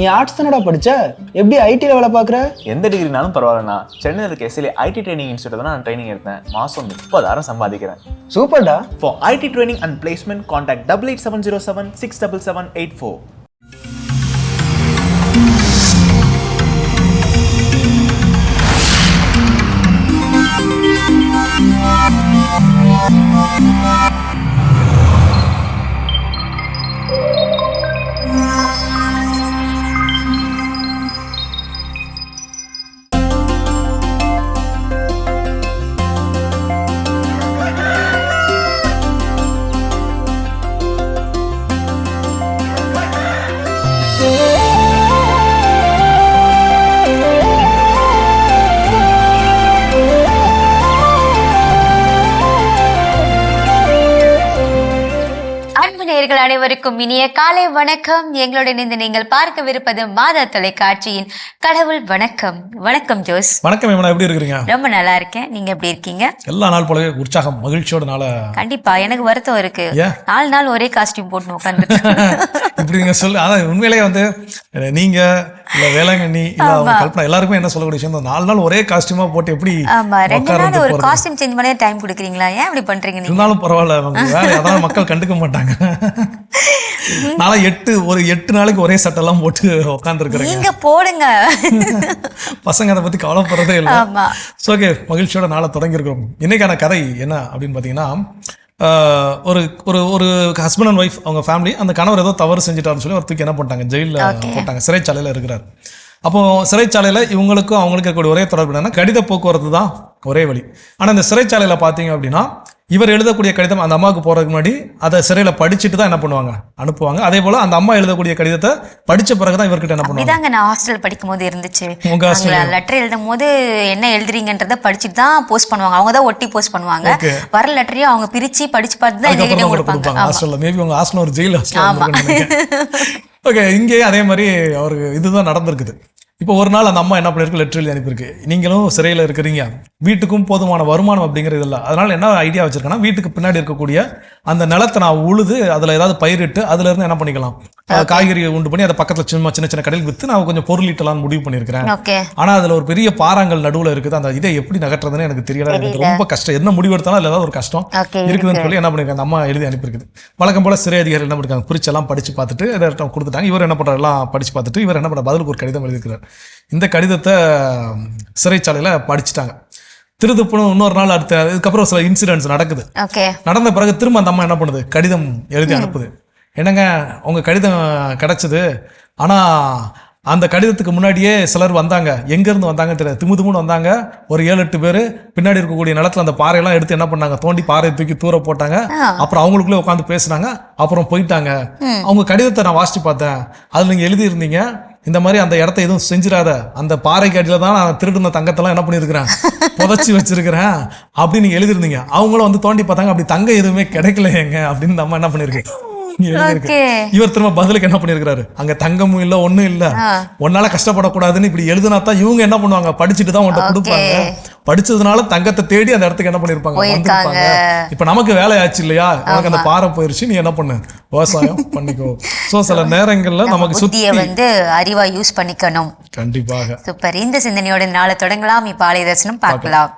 நீ ஆர்ட்ஸ் தானடா படிச்ச, எப்படி ஐடில வேலை பார்க்குற? எந்த டிகிரினாலும் பரவாயில்லண்ணா. சென்னையில் இருக்க எஸ்எல்ஏ ஐடி ட்ரைனிங் இன்ஸ்டியூட் தான் நான் ட்ரைனிங் எடுத்தேன். மாதம் 30,000 சம்பாதிக்கிறேன். சூப்பர்டா. For IT training and placement contact 8870 67784. நேயர்கள் அனைவருக்கும் இனிய காலை வணக்கம். எங்களுடன் இருந்து நீங்கள் பார்க்கவிருப்பது மாதா தொலைக்காட்சியின் கடவுள் வணக்கம். வணக்கம் ஜோஸ். வணக்கம் மேம், எப்படி இருக்கீங்க? ரொம்ப நல்லா இருக்கேன். நீங்க எப்படி இருக்கீங்க? எல்லா நாள் போலவே உற்சாகம் மகிழ்ச்சியோட நாள. கண்டிப்பா எனக்கு வருத்தம் இருக்கு. 4 நாள் ஒரே காஸ்டியூம் போட்டு உட்காந்து இப்படி நீங்க சொல்லு. அதான் உண்மையிலேயே வந்து நீங்க இல்ல வேளாங்கண்ணி இல்ல கல்பனா எல்லாருக்குமே என்ன சொல்லக்கூடிய விஷயம், 4 நாள் ஒரே காஸ்டியூமா போட்டு எப்படி 2 நாள் ஒரு காஸ்டியூம் சேஞ்ச் பண்ணி டைம் கொடுக்குறீங்களா? ஏன் இப்படி பண்றீங்க? இருந்தாலும் பரவாயில்ல, அதனால மக்கள் கண்டுக்க மாட்டாங்க. நாளை 8 நாளைக்கு ஒரே சட்டெல்லாம் போட்டு உட்கார்ந்து இருக்கிறேன். நீங்க போடுங்க, பசங்க அதை பத்தி கவலைப்படுறதே இல்லை. ஓகே, மகிழ்ச்சியோட நாளை தொடங்கி இருக்கிறோம். இன்னைக்கான கதை என்ன அப்படின்னு பாத்தீங்கன்னா, ஒரு ஒரு ஒரு ஹஸ்பண்ட் அண்ட் ஒய்ஃப், அவங்க ஃபேமிலி, அந்த கணவர் ஏதோ தவறு செஞ்சுட்டாருன்னு சொல்லி ஒரு தூக்கி என்ன பண்ணிட்டாங்க, ஜெயிலில் போட்டாங்க, சிறைச்சாலையில் இருக்கிறார். அப்போ சிறைச்சாலையில் இவங்களுக்கும் அவங்களுக்கு இருக்கக்கூடிய ஒரே தொடர்பு என்னன்னா கடித போக்குவரத்து தான் ஒரே வழி. ஆனால் இந்த சிறைச்சாலையில் பார்த்தீங்க அப்படின்னா இவர் எழுதக்கூடிய கடிதம் அந்த அம்மாவுக்கு போறதுக்கு முன்னாடி அதை சிறையில படிச்சுட்டு தான் என்ன பண்ணுவாங்க, அனுப்புவாங்க. அதே போல அந்த அம்மா எழுதக்கூடிய கடிதத்தை படிச்ச பிறகுதான் இவர்கிட்ட என்ன பண்ணுவாங்க. இதாங்க நான் ஹாஸ்டல் படிக்கும் போது இருந்துச்சு. லெட்டர் எழுதும் போது என்ன எழுதுறீங்கன்றத படிச்சுட்டு தான் போஸ்ட் பண்ணுவாங்க. அவங்க தான் ஒட்டி போஸ்ட் பண்ணுவாங்க. வர லெட்டரையும் அவங்க பிரிச்சு படிச்சு பார்த்து தான் எங்ககிட்ட கொடுப்பாங்க. ஹாஸ்டல்ல மேபி உங்க ஹாஸ்டல் ஒரு ஜெயில் ஹாஸ்டல். ஓகே, இங்கே அதே மாதிரி அவருக்கு இதுதான் நடந்திருக்குது. இப்போ ஒரு நாள் அந்த அம்மா என்ன பண்ணிருக்கு, லெட்டர் எழுதி அனுப்பியிருக்கு. நீங்களும் சிறையில் இருக்கிறீங்க, வீட்டுக்கும் போதுமான வருமானம் அப்படிங்கிறது இல்லை. அதனால என்ன ஐடியா வச்சிருக்கேன்னா, வீட்டுக்கு பின்னாடி இருக்கக்கூடிய அந்த நிலத்தை நான் உழுது அதில் ஏதாவது பயிரிட்டு அதுல இருந்து என்ன பண்ணிக்கலாம், காய்கறி உண்டு பண்ணி அதை பக்கத்தில் சின்ன சின்ன கடையில் விற்று நான் கொஞ்சம் பொருள் ஈட்டலாம்னு முடிவு பண்ணியிருக்கிறேன். ஆனால் அதில் ஒரு பெரிய பாறாங்கல் நடுவில் இருக்குது. அந்த இதை எப்படி நகட்டுறதுன்னு எனக்கு தெரியல, எனக்கு ரொம்ப கஷ்டம். என்ன முடிவு எடுத்தாலும் அதில் ஏதாவது ஒரு கஷ்டம் இருக்குதுன்னு சொல்லி என்ன பண்ணிருக்கேன், அந்த அம்மா எழுதி அனுப்பியிருக்குது. வழக்கம் போல சிறை அதிகாரி என்ன பண்ணிருக்காங்க, குறிச்செல்லாம் படிச்சு பார்த்துட்டு அதை கொடுத்துட்டாங்க. இவர் என்ன பண்ணுறாரு, எல்லாம் படிச்சு பார்த்துட்டு இவர் என்ன பண்ணுற, பதிலுக்கு ஒரு கடிதம் எழுதியிருக்கிறார். இந்த கடிதத்தை சிறைச்சாலையில படிச்சுட்டாங்க. திருதுப்புணும் இன்னொரு நாள் அடுத்த இதுக்கப்புறம் சில இன்சிடென்ட்ஸ் நடக்குது. நடந்த பிறகு திரும்ப அந்த அம்மா என்ன பண்ணுது, கடிதம் எழுதி அனுப்புது. என்னங்க, உங்க கடிதம் கிடைச்சது, ஆனா அந்த கடிதத்துக்கு முன்னாடியே சிலர் வந்தாங்க. எங்க இருந்து வந்தாங்க தெரியாது, திமுன்னு வந்தாங்க. ஒரு 7-8 பேர் பின்னாடி இருக்கக்கூடிய நிலத்துல அந்த பாறையெல்லாம் எடுத்து என்ன பண்ணாங்க, தோண்டி பாறையை தூக்கி தூர போட்டாங்க. அப்புறம் அவங்களுக்குள்ளே உட்காந்து பேசினாங்க. அப்புறம் போயிட்டாங்க. அவங்க கடிதத்தை நான் வாசிச்சு பார்த்தேன். அதுல நீங்க எழுதி இருந்தீங்க, இந்த மாதிரி அந்த இடத்த எதுவும் செஞ்சிடாத, அந்த பாறைக்கு அடியில தான் நான் திருடுன தங்கத்தெல்லாம் என்ன பண்ணிருக்கிறேன், புதைச்சி வச்சிருக்கிறேன் அப்படின்னு நீங்க எழுதிருந்தீங்க. அவங்களும் வந்து தோண்டி பார்த்தாங்க, அப்படி தங்கம் எதுவுமே கிடைக்கலையேங்க அப்படின்னு நம்ம என்ன பண்ணிருக்கு. இவர் திரும்ப பதிலுக்கு என்ன பண்ணிருக்காரு, அங்க தங்கமும் இல்ல ஒண்ணும் இல்ல, ஒன்னால கஷ்டப்படக்கூடாதுன்னு இப்படி எழுதுனாத்தான் இவங்க என்ன பண்ணுவாங்க, படிச்சுட்டு தான் உன்கிட்ட கொடுப்பாங்க. படிச்சதுனால தங்கத்தை தேடி அந்த இடத்துக்கு என்ன பண்ணிருப்பாங்க, வந்திருப்பாங்க. இப்ப நமக்கு வேலை ஆச்சு இல்லையா, எனக்கு அந்த பாறை போயிருச்சு, நீ என்ன பண்ணு, விவசாயம் பண்ணிக்கோ. சோ சில நேரங்கள்ல நமக்கு சுத்திய வந்து அறிவா யூஸ் பண்ணிக்கணும். கண்டிப்பாக. சூப்பர். இந்த சிந்தனையோட நாளை தொடங்கலாம். இப்ப ஆலய தரிசனம் பார்க்கலாம்.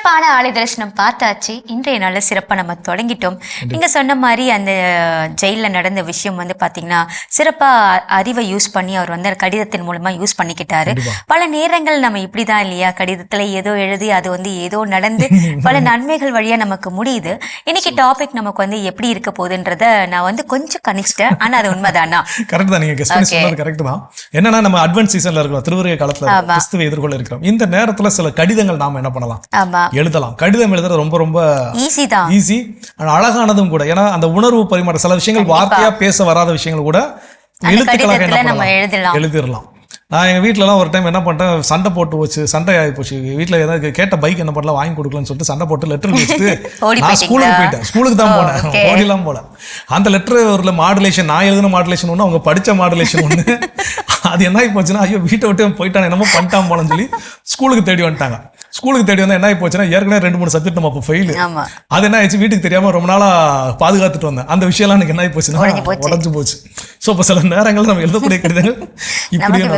சிறப்பான ஆலய தரிசனம் பார்த்தாச்சு. இன்றைய நாள் சிறப்பாக நம்ம தொடங்கிட்டோம். நீங்க சொன்ன மாதிரி அந்த ஜெயிலில் நடந்த விஷயம் வந்து பார்த்தீங்கன்னா சிறப்பாக அறிவை யூஸ் பண்ணி அவர் வந்து கடிதத்தின் மூலமா யூஸ் பண்ணிக்கிட்டாரு. பல நேரங்கள் நம்ம இப்படிதான் இல்லையா, கடிதத்துல ஏதோ எழுதி அது வந்து ஏதோ நடந்து பல நன்மைகள் வழியா நமக்கு முடியுது. இன்னைக்கு டாபிக் நமக்கு வந்து எப்படி இருக்க போகுதுன்றத நான் வந்து கொஞ்சம் கணிச்சிட்டேன். ஆனா அது உண்மைதானா? கரெக்ட் தான், நீங்க கெஸ் பண்ணி சொன்னது கரெக்ட் தான். என்னன்னா நம்ம அட்வான்ஸ் சீசன்ல இருக்கிறோம், திருவருகை காலத்துல கிறிஸ்துவை எதிர்கொள்ள இருக்கிறோம். இந்த நேரத்துல சில கடிதங்கள் நாம என்ன பண்ணலாம், எழுதலாம். கடிதம் எழுதுறது ரொம்ப ரொம்ப ஈஸி, அழகானதும் கூட. ஏன்னா அந்த உணர்வு பரிமாற்ற சில விஷயங்கள் வார்த்தையா பேச வராத விஷயங்கள் கூட எழுத்துக்களாக எழுதிடலாம். நான் எங்கள் வீட்டிலலாம் ஒரு டைம் என்ன பண்ணிட்டேன், சண்டை போட்டு போச்சு, சண்டை ஆகி போச்சு. வீட்டில் ஏதாவது கேட்ட பைக் என்ன பண்ணலாம் வாங்கி கொடுக்கலன்னு சொல்லிட்டு சண்டை போட்டு லெட்டர் வச்சுட்டு நான் ஸ்கூலுக்கு போயிட்டேன். ஸ்கூலுக்கு தான் போனேன், ஓடிலாம் போல. அந்த லெட்டர் ஒரு மாடுலேஷன், நான் எழுதின மாடுலேஷன் ஒன்று, அவங்க படித்த மாடுலேஷன் ஒன்று. அது என்ன ஆகி போச்சுன்னா, ஐயோ வீட்டை விட்டு போயிட்டான், என்னமோ பண்ணிட்டான் போலன்னு சொல்லி ஸ்கூலுக்கு தேடி வந்துட்டாங்க. ஸ்கூலுக்கு தேடி வந்தால் என்ன ஆகி போச்சுன்னா, ஏற்கனவே 2-3 சப்ஜெக்ட் நம்ம அப்போ ஃபெயிலு. அது என்ன ஆயிடுச்சு, வீட்டுக்கு தெரியாமல் ரொம்ப நாளாக பாதுகாத்துட்டு வந்தேன். அந்த விஷயம்லாம் எனக்கு என்ன ஆகி போச்சுன்னா உடஞ்சு போச்சு. ஸோ இப்போ சில நேரங்கள் நம்ம எழுதக்கூடிய கடிதங்கள் இப்படியும்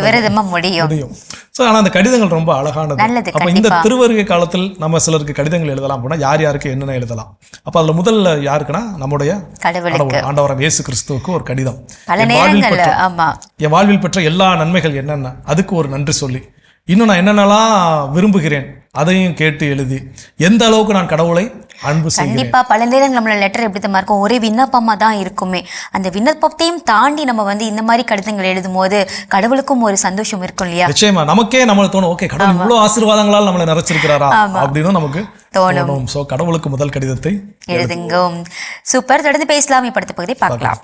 முடியும். ஸோ ஆனால் அந்த கடிதங்கள் ரொம்ப அழகானது. அப்போ இந்த திருவருகை காலத்தில் நம்ம சிலருக்கு கடிதங்கள் எழுதலாம் போனால் யார் யாருக்கு என்னென்ன எழுதலாம். அப்போ அதில் முதல்ல யாருக்குன்னா நம்முடைய ஆண்டவராம் இயேசு கிறிஸ்துவுக்கு ஒரு கடிதம். என் வாழ்வில் பெற்ற எல்லா நன்மைகள் என்னென்ன அதுக்கு ஒரு நன்றி சொல்லி, இன்னும் நான் என்னென்னலாம் விரும்புகிறேன் அதையும் கேட்டு எழுதி, எந்த அளவுக்கு நான் கடவுளை அன்பு செய்கிறேன். கண்டிப்பா பல நேரம் நம்மளோட லெட்டர் எப்படி தான் இருக்கும், ஒரே விண்ணப்பமா தான் இருக்குமே. அந்த விண்ணப்பத்தையும் தாண்டி நம்ம வந்து இந்த மாதிரி கடிதங்கள் எழுதும் போது கடவுளுக்கும் ஒரு சந்தோஷம் இருக்கும் இல்லையா? நிச்சயமா நமக்கே நம்மள தோணும், ஓகே கடவுள் இவ்வளவு ஆசீர்வாதங்களால் நம்மளை நிறைச்சிருக்கிறாரா அப்படின்னு நமக்கு தோணும். சோ கடவுளுக்கு முதல் கடிதத்தை எழுதுங்க. சூப்பர், தொடர்ந்து பேசலாம். இப்ப அடுத்த பகுதியை பார்க்கலாம்.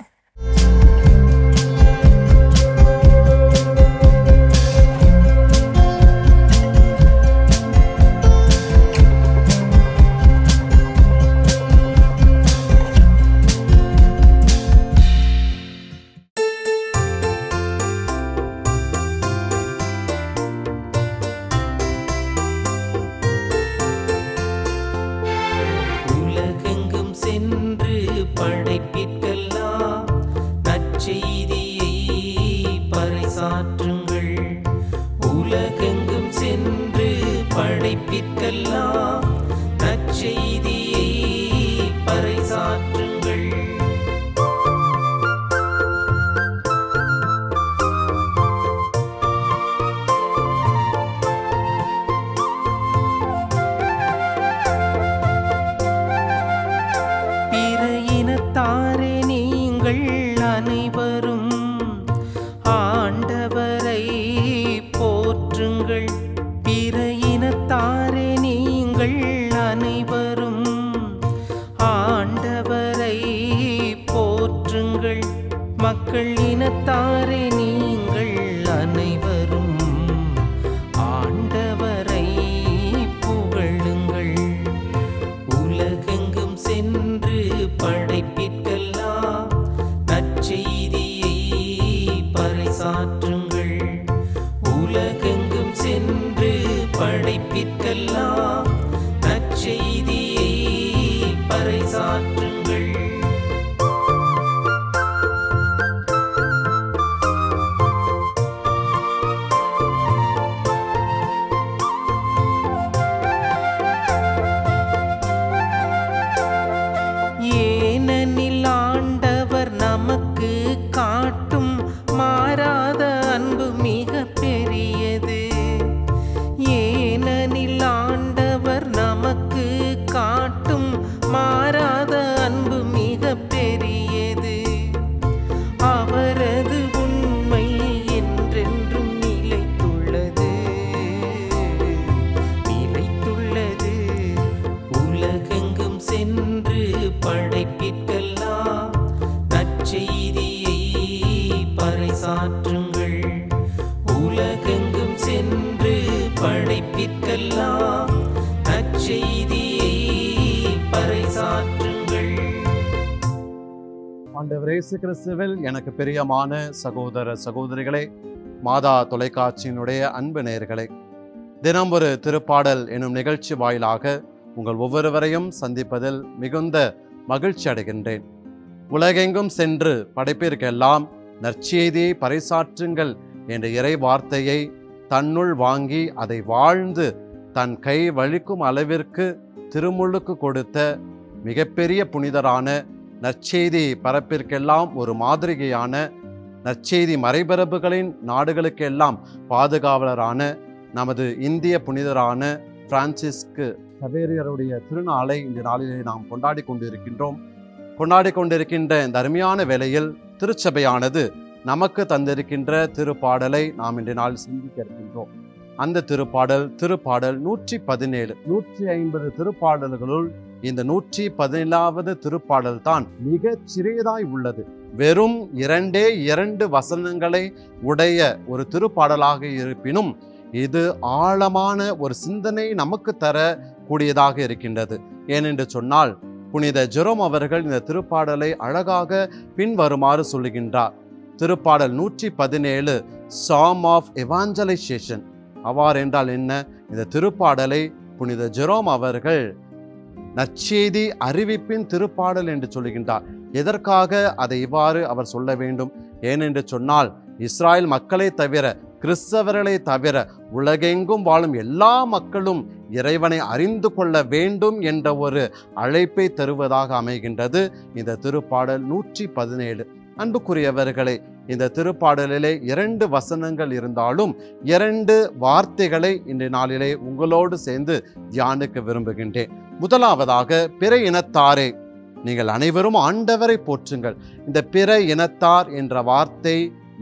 மக்கள் இனத்தாரே நீங்கள் அனைவரும் ஆண்டவரை புகழுங்கள். உலகெங்கும் சென்று படைப்பிற்கெல்லாம் நற்செய்தியை பறைசாற்றுங்கள். உலகெங்கும் சென்று படைப்பிற்கெல்லாம் நற்செய்தியை பறைசாற்றுங்கள். காட்டும் மாறாத அன்பு மிக பெரியது. ஏனெனில் ஆண்டவர் நமக்கு காட்டும் மாறாத அன்பு மிக பெரியது. அவரது உண்மை என்றென்றும் நிலைத்துள்ளது. உலகெங்கும் சென்று படைப்பிற்கெல்லாம் நற்செய்தியை பறைசாற்றுங்கள். உலகெங்கும் சென்று படைப்பிற்கெல்லாம் நற்செய்தியை பறைசாற்றுங்கள். ஆண்டவர் இயேசு கிறிஸ்துவில் எனக்கு பிரியமான சகோதர சகோதரிகளே, மாதா தொலைக்காட்சியினுடைய அன்பு நேயர்களே, தினம் ஒரு திருப்பாடல் எனும் நிகழ்ச்சி வாயிலாக உங்கள் ஒவ்வொருவரையும் சந்திப்பதில் மிகுந்த மகிழ்ச்சி அடைகின்றேன். உலகெங்கும் சென்று படைப்பிற்கெல்லாம் நற்செய்தியை பறைசாற்றுங்கள் என்ற இறை வார்த்தையை தன்னுள் வாங்கி அதை வாழ்ந்து தன் கை வலிக்கும் அளவிற்கு திருமுழுக்கு கொடுத்த மிகப்பெரிய புனிதரான, நற்செய்தி பரப்பிற்கெல்லாம் ஒரு மாதிரிகையான, நற்செய்தி மறைபரப்புகளின் நாடுகளுக்கெல்லாம் பாதுகாவலரான நமது இந்திய புனிதரான பிரான்சிஸ்கு சவேரியருடைய திருநாளை இந்த நாளிலே நாம் கொண்டாடி கொண்டிருக்கின்ற இந்த அருமையான வேளையில் திருச்சபையானது நமக்கு தந்திருக்கின்ற திருப்பாடலை நாம் இன்று நாள் சிந்திக்க இருக்கின்றோம். அந்த திருப்பாடல் 117. 150 திருப்பாடல்களுள் இந்த 117வது திருப்பாடல் தான் மிக சிறியதாய் உள்ளது. வெறும் 2 வசனங்களை உடைய ஒரு திருப்பாடலாக இருப்பினும் இது ஆழமான ஒரு சிந்தனை நமக்கு தர கூடியதாக இருக்கின்றது. ஏனென்று சொன்னால் புனித ஜெரோம் அவர்கள் இந்த திருப்பாடலை அழகாக பின்வருமாறு சொல்லுகின்றார். திருப்பாடல் 117 சாம் ஆஃப் எவாஞ்சலைசேஷன். அவ்வாறு என்றால் என்ன? இந்த திருப்பாடலை புனித ஜெரோம் அவர்கள் நற்செய்தி அறிவிப்பின் திருப்பாடல் என்று சொல்லுகின்றார். எதற்காக அதை இவ்வாறு அவர் சொல்ல வேண்டும்? ஏனென்று சொன்னால் இஸ்ராயல் மக்களை தவிர, கிறிஸ்தவர்களை தவிர உலகெங்கும் வாழும் எல்லா மக்களும் இறைவனை அறிந்து கொள்ள வேண்டும் என்ற ஒரு அழைப்பை தருவதாக அமைகின்றது இந்த திருப்பாடல் 117. அன்புக்குரியவர்களே, இந்த திருப்பாடலிலே 2 வசனங்கள் இருந்தாலும் 2 வார்த்தைகளை இன்றைய நாளிலே உங்களோடு சேர்ந்து தியானிக்க விரும்புகின்றேன். முதலாவதாக, பிற இனத்தாரே நீங்கள் அனைவரும் ஆண்டவரை போற்றுங்கள். இந்த பிற இனத்தார் என்ற வார்த்தை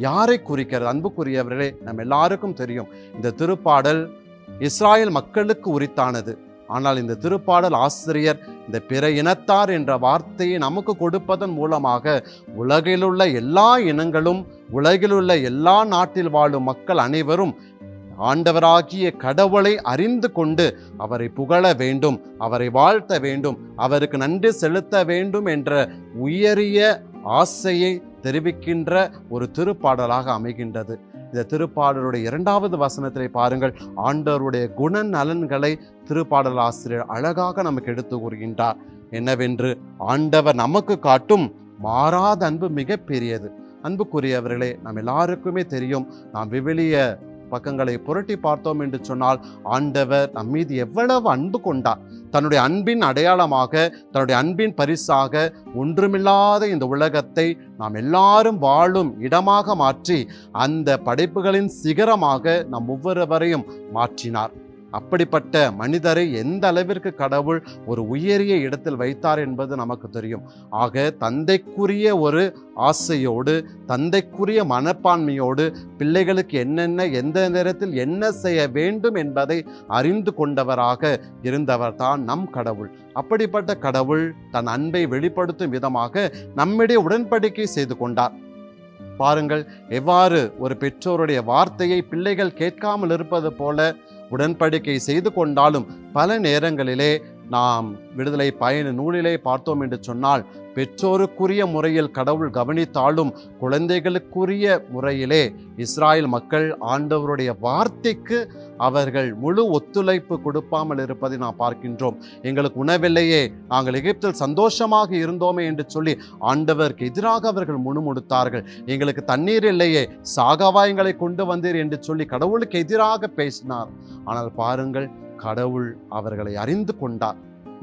யாரை குறிக்கிறது? அன்புக்குரியவர்களே, நம்ம எல்லாருக்கும் தெரியும் இந்த திருப்பாடல் இஸ்ராயல் மக்களுக்கு உரித்தானது. ஆனால் இந்த திருப்பாடல் ஆசிரியர் இந்த பிற இனத்தார் என்ற வார்த்தையை நமக்கு கொடுப்பதன் மூலமாக உலகிலுள்ள எல்லா இனங்களும், உலகிலுள்ள எல்லா நாட்டில் வாழும் மக்கள் அனைவரும் ஆண்டவராகிய கடவுளை அறிந்து கொண்டு அவரை புகழ வேண்டும், அவரை வாழ்த்த வேண்டும், அவருக்கு நன்றி செலுத்த வேண்டும் என்ற உயரிய ஆசையை தெரிவிக்கின்ற ஒரு திருப்பாடலாக அமைகின்றது. இந்த திருப்பாடலுடைய 2வது வசனத்திலே பாருங்கள், ஆண்டவருடைய குண நலன்களை திருப்பாடல் ஆசிரியர் அழகாக நமக்கு எடுத்து கூறுகின்றார். என்னவென்று, ஆண்டவர் நமக்கு காட்டும் மாறாத அன்பு மிக பெரியது. அன்புக்குரியவர்களே, நாம் எல்லாருக்குமே தெரியும். நாம் விவிலிய பக்கங்களை புரட்டி பார்த்தோம் என்று சொன்னால் ஆண்டவர் நம் மீது எவ்வளவு அன்பு கொண்டார். தன்னுடைய அன்பின் அடையாளமாக, தன்னுடைய அன்பின் பரிசாக ஒன்றுமில்லாத இந்த உலகத்தை நாம் எல்லாரும் வாழும் இடமாக மாற்றி அந்த படைப்புகளின் சிகரமாக நம் ஒவ்வொருவரையும் மாற்றினார். அப்படிப்பட்ட மனிதரை எந்த அளவிற்கு கடவுள் ஒரு உயரிய இடத்தில் வைத்தார் என்பது நமக்கு தெரியும். ஆக தந்தைக்குரிய ஒரு ஆசையோடு, தந்தைக்குரிய மனப்பான்மையோடு பிள்ளைகளுக்கு என்னென்ன, எந்த நேரத்தில் என்ன செய்ய வேண்டும் என்பதை அறிந்து கொண்டவராக இருந்தவர் தான் நம் கடவுள். அப்படிப்பட்ட கடவுள் தன் அன்பை வெளிப்படுத்தும் விதமாக நம்மிடையே உடன்படிக்கை செய்து கொண்டார். பாருங்கள், எவ்வாறு ஒரு பெற்றோருடைய வார்த்தையை பிள்ளைகள் கேட்காமல் இருப்பது போல உடன்படிக்கை செய்து கொண்டாலும் பல நேரங்களிலே நாம் விடுதலை பயண நூலிலே பார்த்தோம் என்று சொன்னால் பெற்றோருக்குரிய முறையில் கடவுள் கவனித்தாலும் குழந்தைகளுக்குரிய முறையிலே இஸ்ராயல் மக்கள் ஆண்டவருடைய வார்த்தைக்கு அவர்கள் முழு ஒத்துழைப்பு கொடுப்பாமல் இருப்பதை நாம் பார்க்கின்றோம். எங்களுக்கு உணவில்லையே, நாங்கள் எகிப்தில் சந்தோஷமாக இருந்தோமே என்று சொல்லி ஆண்டவருக்கு எதிராக அவர்கள் முணுமுணுத்தார்கள். எங்களுக்கு தண்ணீர் இல்லையே, சாகவா எங்களை கொண்டு வந்தீர் என்று சொல்லி கடவுளுக்கு எதிராக பேசினார். ஆனால் பாருங்கள், கடவுள் அவர்களை அறிந்து கொண்டார்.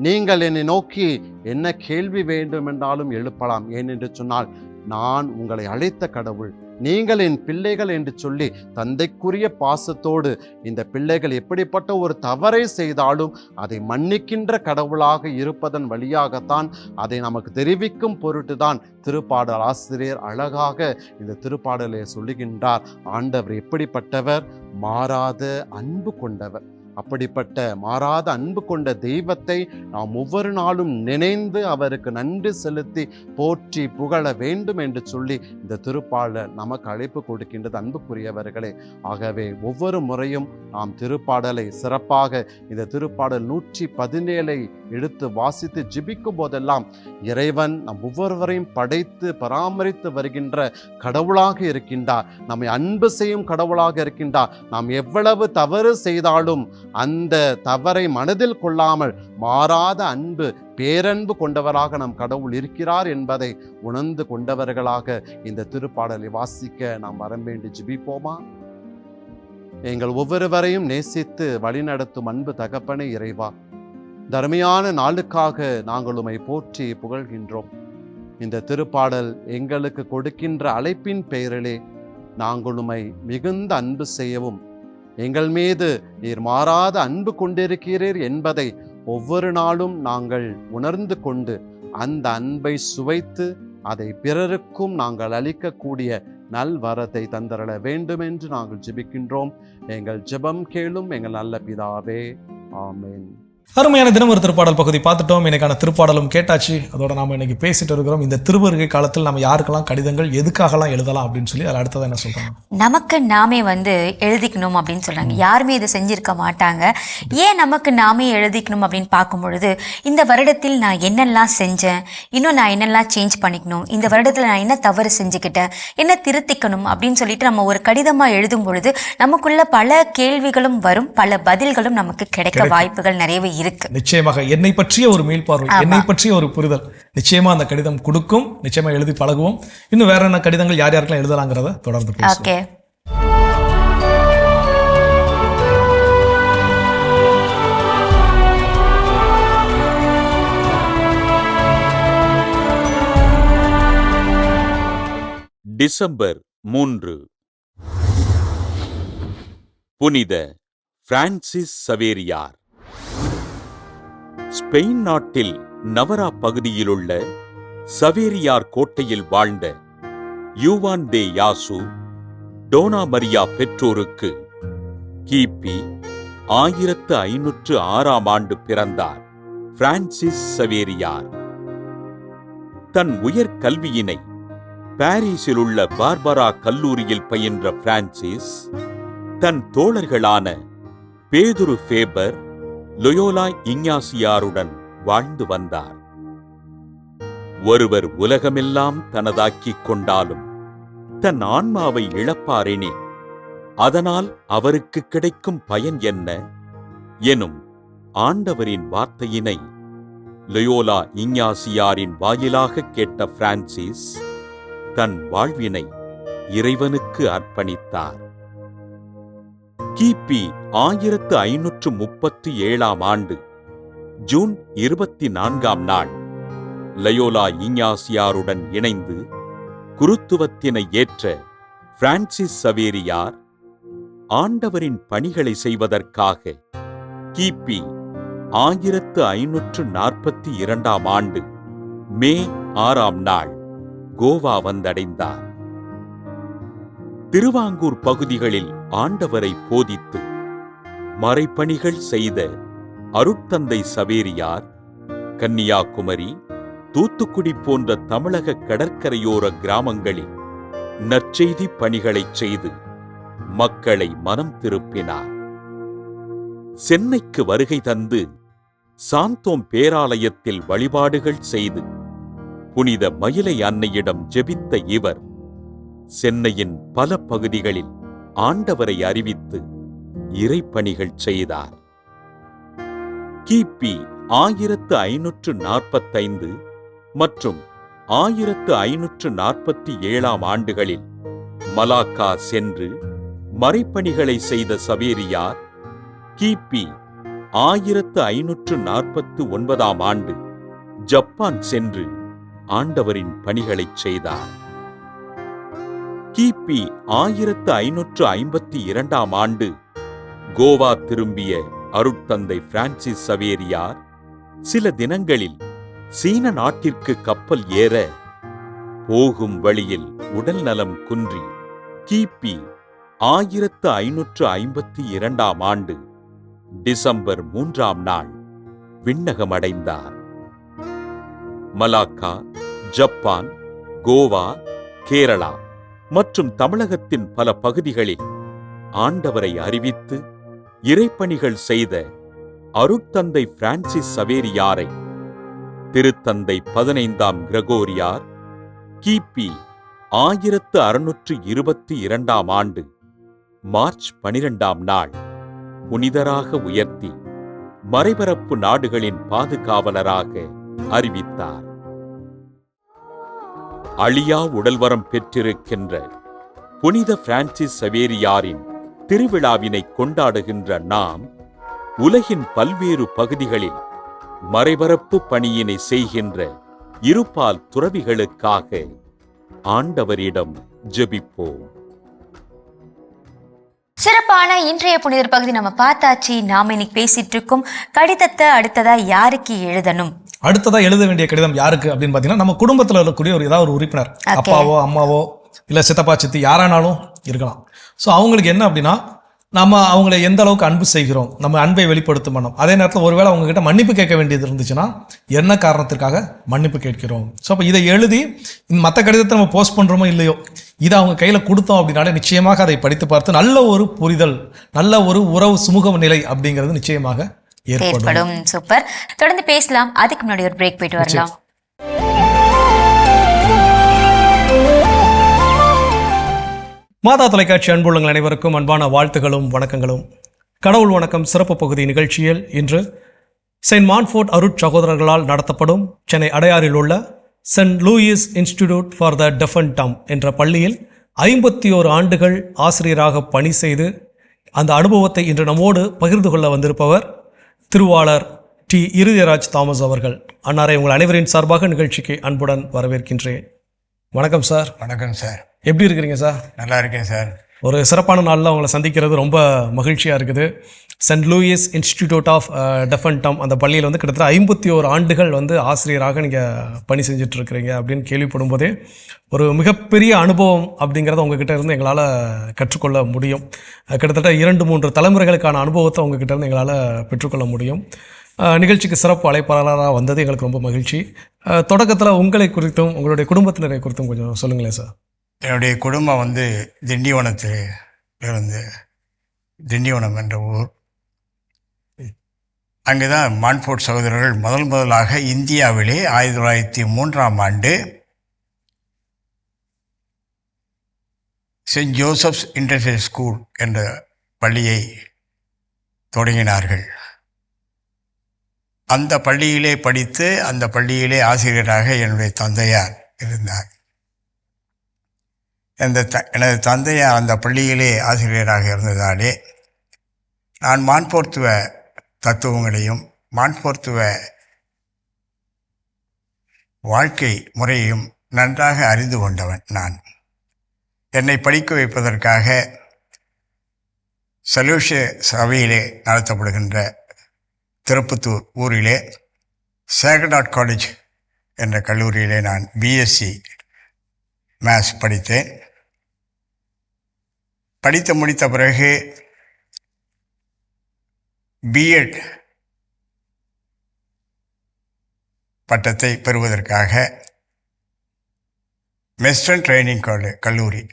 நீங்கள் என்னை நோக்கி என்ன கேள்வி வேண்டும் என்றாலும் எழுப்பலாம். ஏனென்று சொன்னால் நான் உங்களை அழைத்த கடவுள், நீங்கள் என் பிள்ளைகள் என்று சொல்லி தந்தைக்குரிய பாசத்தோடு இந்த பிள்ளைகள் எப்படிப்பட்ட ஒரு தவறை செய்தாலும் அதை மன்னிக்கின்ற கடவுளாக இருப்பதன் வழியாகத்தான் அதை நமக்கு தெரிவிக்கும் பொருட்டுதான் திருப்பாடல் ஆசிரியர் அழகாக இந்த திருப்பாடலை சொல்லுகின்றார். ஆண்டவர் எப்படிப்பட்டவர்? மாறாத அன்பு கொண்டவர். அப்படிப்பட்ட மாறாத அன்பு கொண்ட தெய்வத்தை நாம் ஒவ்வொரு நாளும் நினைந்து அவருக்கு நன்றி செலுத்தி போற்றி புகழ வேண்டும் என்று சொல்லி இந்த திருப்பாடல் நமக்கு அழைப்பு கொடுக்கின்றது. அன்புக்குரியவர்களே, ஆகவே ஒவ்வொரு முறையும் நாம் திருப்பாடலை சிறப்பாக இந்த திருப்பாடல் 117 எடுத்து வாசித்து ஜெபிக்கும் போதெல்லாம் இறைவன் நம் ஒவ்வொருவரையும் படைத்து பராமரித்து வருகின்ற கடவுளாக இருக்கின்றார். நம்மை அன்பு செய்யும் கடவுளாக இருக்கின்றார். நாம் எவ்வளவு தவறு செய்தாலும் அந்த தவறை மனதில் கொள்ளாமல் மாறாத அன்பு, பேரன்பு கொண்டவராக நம் கடவுள் இருக்கிறார் என்பதை உணர்ந்து கொண்டவர்களாக இந்த திருப்பாடலை வாசிக்க நாம் வரம் வேண்டி ஜெபிப்போமா? எங்கள் ஒவ்வொருவரையும் நேசித்து வழிநடத்தும் அன்பு தகப்பனே இறைவா, தர்மையான நாளுக்காக நாங்கள் உம்மை போற்றி புகழ்கின்றோம். இந்த திருப்பாடல் எங்களுக்கு கொடுக்கின்ற அழைப்பின் பெயரிலே நாங்கள் உம்மை மிகுந்த அன்பு செய்யவும், எங்கள் மீது நீர் மாறாத அன்பு கொண்டிருக்கிறீர் என்பதை ஒவ்வொரு நாளும் நாங்கள் உணர்ந்து கொண்டு அந்த அன்பை சுவைத்து அதை பிறருக்கும் நாங்கள் அளிக்கக்கூடிய நல்வரத்தை தந்தரள வேண்டும் என்று நாங்கள் ஜெபிக்கின்றோம். எங்கள் ஜெபம் கேளும் எங்கள் நல்ல பிதாவே, ஆமென். அருமையான தினம் ஒரு திருப்பாடல் பகுதி பார்த்துட்டோம். இன்னைக்கான திருப்பாடலும் கேட்டாச்சு. அதோட நாம இன்னைக்கு பேசிட்டு இருக்கிறோம். இந்த திருவருகை காலத்தில் நம்ம யாருக்கெல்லாம் கடிதங்கள் எதுக்காகலாம் எழுதலாம் அப்படின்னு சொல்லி அதில் அடுத்தது என்ன சொல்றாங்க? நமக்கு நாமே எழுதிக்கணும் அப்படின்னு சொல்றாங்க. யாருமே இதை செஞ்சிருக்க மாட்டாங்க. ஏன் நமக்கு நாமே எழுதிக்கணும் அப்படின்னு பார்க்கும் பொழுது, இந்த வருடத்தில் நான் என்னெல்லாம் செஞ்சேன், இன்னும் நான் என்னெல்லாம் சேஞ்ச் பண்ணிக்கணும், இந்த வருடத்தில் நான் என்ன தவறு செஞ்சுக்கிட்டேன், என்ன திருத்திக்கணும் அப்படின்னு சொல்லிட்டு நம்ம ஒரு கடிதமா எழுதும் பொழுது நமக்குள்ள பல கேள்விகளும் வரும், பல பதில்களும் நமக்கு கிடைக்க வாய்ப்புகள் நிறையவே இருக்கு. நிச்சயமாக என்னை பற்றிய ஒரு மீள்பார்வை, என்னை பற்றிய ஒரு புரிதல் நிச்சயமா அந்த கடிதம் கொடுக்கும். நிச்சயமா எழுதி பழகுவோம். இன்னும் வேற என்ன கடிதங்கள் யார் யாருக்கெல்லாம் எழுதலாங்கிறத தொடர்ந்து பேசுவோம். ஓகே. டிசம்பர் 3. புனித பிரான்சிஸ் சவேரியார். ஸ்பெயின் நாட்டில் நவரா பகுதியிலுள்ள சவேரியார் கோட்டையில் வாழ்ந்த யூவான் தே யாசு டோனா மரியா பெற்றோருக்கு கிபி 1506 பிறந்தார் பிரான்சிஸ் சவேரியார். தன் உயர் கல்வியினை பாரிஸில் உள்ள பார்பரா கல்லூரியில் பயின்ற பிரான்சிஸ் தன் தோழர்களான பேதுரு ஃபேபர், லொயோலா இஞ்ஞாசியாருடன் வாழ்ந்து வந்தார். ஒருவர் உலகமெல்லாம் தனதாக்கிக் கொண்டாலும் தன் ஆன்மாவை இழப்பாரெனில் அதனால் அவருக்கு கிடைக்கும் பயன் என்ன எனும் ஆண்டவரின் வார்த்தையினை லொயோலா இஞ்ஞாசியாரின் வாயிலாக கேட்ட பிரான்சிஸ் தன் வாழ்வினை இறைவனுக்கு அர்ப்பணித்தார். கிபி 1537 ஜூன் 24 லயோலா இஞ்ஞாசியாருடன் இணைந்து குருத்துவத்தினை ஏற்ற பிரான்சிஸ் சவேரியார் ஆண்டவரின் பணிகளை செய்வதற்காக கிபி 1542 மே 6 கோவா வந்தடைந்தார். திருவாங்கூர் பகுதிகளில் ஆண்டவரை போதித்து மறைப்பணிகள் செய்த அருட்தந்தை சவேரியார் கன்னியாகுமரி, தூத்துக்குடி போன்ற தமிழக கடற்கரையோர கிராமங்களில் நற்செய்தி பணிகளைச் செய்து மக்களை மனம் திருப்பினார். சென்னைக்கு வருகை தந்து சாந்தோம் பேராலயத்தில் வழிபாடுகள் செய்து புனித மயிலை அன்னையிடம் ஜெபித்த இவர் சென்னையின் பல பகுதிகளில் ஆண்டவரை அறிவித்து இறைப்பணிகள் செய்தார். கிபி 1545 மற்றும் 1547 ஆண்டுகளில் மலாக்கா சென்று மறைப்பணிகளை செய்த சவேரியார் கிபி 1549 ஜப்பான் சென்று ஆண்டவரின் பணிகளைச் செய்தார். கிபி 1552 கோவா திரும்பிய அருட்தந்தை பிரான்சிஸ் சவேரியார் சில தினங்களில் சீன நாட்டிற்கு கப்பல் ஏற போகும் வழியில் உடல் நலம் குன்றி கிபி 1552 டிசம்பர் 3 விண்ணகமடைந்தார். மலாக்கா, ஜப்பான், கோவா, கேரளா மற்றும் தமிழகத்தின் பல பகுதிகளில் ஆண்டவரை அறிவித்து இறைப்பணிகள் செய்த அருட்தந்தை பிரான்சிஸ் சவேரியாரை திருத்தந்தை 15 கிரகோரியார் கிபி 1622 மார்ச் 12 புனிதராக உயர்த்தி மறைபரப்பு நாடுகளின் பாதுகாவலராக அறிவித்தார். அழியா உடல்வரம் பெற்றிருக்கின்ற புனித பிரான்சிஸ் சவேரியாரின் திருவிழாவினை கொண்டாடுகின்ற நாம் உலகின் பல்வேறு பகுதிகளில் மறைபரப்பு பணியினை செய்கின்ற இருபால் துறவிகளுக்காக ஆண்டவரிடம் ஜெபிப்போம். சிறப்பான இன்றைய புனிதர் பகுதி நம்ம பார்த்தாச்சு. நாம இன்னைக்கு பேசிட்டு இருக்கோம் கடிதத்தை அடுத்ததா யாருக்கு எழுதணும். அடுத்ததா எழுத வேண்டிய கடிதம் யாருக்கு அப்படின்னு பாத்தீங்கன்னா நம்ம குடும்பத்துல இருக்கக்கூடிய ஏதாவது ஒரு உறுப்பினர், அப்பாவோ அம்மாவோ இல்ல சித்தப்பா சித்தி யாரானாலும் இருக்கலாம். ஸோ அவங்களுக்கு என்ன அப்படின்னா, நம்ம அவங்களை எந்த அளவுக்கு அன்பு செய்கிறோம், நம்ம அன்பை வெளிப்படுத்தும் பண்ணோம். அதே நேரத்தில் ஒருவேளை அவங்க கிட்ட மன்னிப்பு கேட்க வேண்டியது இருந்துச்சுன்னா என்ன காரணத்திற்காக மன்னிப்பு கேட்கிறோம். ஸோ அப்போ இதை எழுதி மற்ற கடிதத்தை நம்ம போஸ்ட் பண்ணுறோமோ இல்லையோ, இதை அவங்க கையில் கொடுத்தோம் அப்படின்னாலே நிச்சயமாக அதை படித்து பார்த்து நல்ல ஒரு புரிதல், நல்ல ஒரு உறவு சுமூக நிலை அப்படிங்கிறது நிச்சயமாக ஏற்படும். சூப்பர், தொடர்ந்து பேசலாம். அதுக்கு முன்னாடி ஒரு பிரேக் போயிட்டு வரலாம். மாதா தொலைக்காட்சி அன்புள்ளங்கள் அனைவருக்கும் அன்பான வாழ்த்துகளும் வணக்கங்களும். கடவுள் வணக்கம் சிறப்பு பகுதி நிகழ்ச்சியில் இன்று செயின்ட் மான்ஃபோர்ட் அருட் சகோதரர்களால் நடத்தப்படும் சென்னை அடையாறில் உள்ள send Louis institute for the deaf and dump என்ற பள்ளியில் 51 ஆண்டுகள் ஆசிரியராக பணி செய்து அந்த அனுபவத்தை இன்று நம்மோடு பகிர்ந்து கொள்ள வந்திருப்பவர் திருவாளர் டி. இருதயராஜ் தாமஸ் அவர்கள். அன்னாரை உங்கள் அனைவரின் சார்பாக நிகழ்ச்சிக்கு அன்புடன் வரவேற்கின்றேன். வணக்கம் சார். வணக்கம் சார். எப்படி இருக்கிறீங்க சார்? நல்லா இருக்கேன் சார். ஒரு சிறப்பான நாளில் உங்களை சந்திக்கிறது ரொம்ப மகிழ்ச்சியாக இருக்குது. Saint Louis institute of deaf and dumb அந்த பள்ளியில் வந்து கிட்டத்தட்ட 51 ஆண்டுகள் வந்து ஆசிரியராக நீங்கள் பணி செஞ்சிட்ருக்கிறீங்க அப்படின்னு கேள்விப்படும் போதே ஒரு மிகப்பெரிய அனுபவம் அப்படிங்கிறத உங்ககிட்ட இருந்து எங்களால் கற்றுக்கொள்ள முடியும். கிட்டத்தட்ட 2-3 தலைமுறைகளுக்கான அனுபவத்தை உங்ககிட்ட இருந்து எங்களால் பெற்றுக்கொள்ள முடியும். நிகழ்ச்சிக்கு சிறப்பு அழைப்பாளராக வந்தது எங்களுக்கு ரொம்ப மகிழ்ச்சி. தொடக்கத்தில் உங்களை குறித்தும் உங்களுடைய குடும்பத்தினரை குறித்தும் கொஞ்சம் சொல்லுங்களேன் சார். என்னுடைய குடும்பம் வந்து திண்டிவனத்தில் இருந்து, திண்டிவனம் என்ற ஊர். அங்கே தான் மான்ஃபோர்ட் சகோதரர்கள் முதலாக இந்தியாவிலே 1903ஆம் ஆண்டு செயின்ட் ஜோசப்ஸ் இன்டர்நேஷனல் ஸ்கூல் என்ற பள்ளியை தொடங்கினார்கள். அந்த பள்ளியிலே படித்து அந்த பள்ளியிலே ஆசிரியராக என்னுடைய தந்தையார் இருந்தார். எனது தந்தையார் அந்த பள்ளியிலே ஆசிரியராக இருந்ததாலே நான் மான்ஃபோர்த்துவ தத்துவங்களையும் மான்ஃபோர்த்துவ வாழ்க்கை முறையையும் நன்றாக அறிந்து கொண்டவன் நான். என்னை படிக்க வைப்பதற்காக சலூஷ சபையிலே நடத்தப்படுகின்ற திருப்பத்தூர் ஊரிலே சேக்ரட் ஹார்ட் காலேஜ் என்ற கல்லூரியிலே நான் பிஎஸ்சி மேத்ஸ் படித்தேன். படித்து முடித்த பிறகு பிஎட் பட்டத்தை பெறுவதற்காக மெஸ்டன் ட்ரைனிங் கல்லூரி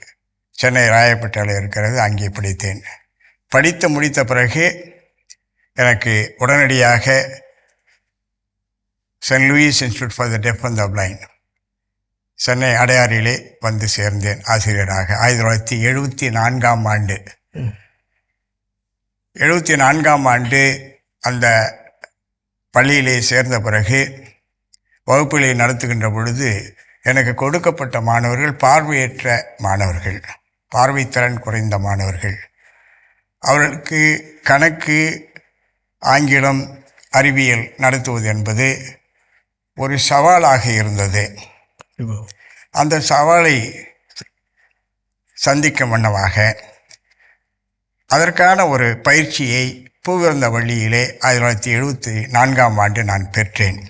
சென்னை ராயப்பேட்டையில் இருக்கிறது, அங்கே படித்தேன். படித்து முடித்த பிறகு எனக்கு உடனடியாக Saint Louis institute for the deaf and the blind Chennai அடையாறிலே வந்து சேர்ந்தேன் ஆசிரியராக 1974ஆம் ஆண்டு. 74ஆம் ஆண்டு அந்த பள்ளியிலே சேர்ந்த பிறகு வகுப்புகளை நடத்துகின்ற பொழுது எனக்கு கொடுக்கப்பட்ட மாணவர்கள் பார்வையற்ற மாணவர்கள், பார்வைத்திறன் குறைந்த மாணவர்கள். அவர்களுக்கு கணக்கு, ஆங்கிலம், அறிவியல் நடத்துவது என்பது ஒரு சவாலாக இருந்தது. அந்த சவாலை சந்திக்கும் வண்ணமாக அதற்கான ஒரு பயிற்சியை பூவிருந்த வள்ளியிலே 1974ஆம் ஆண்டு நான் பெற்றேன்.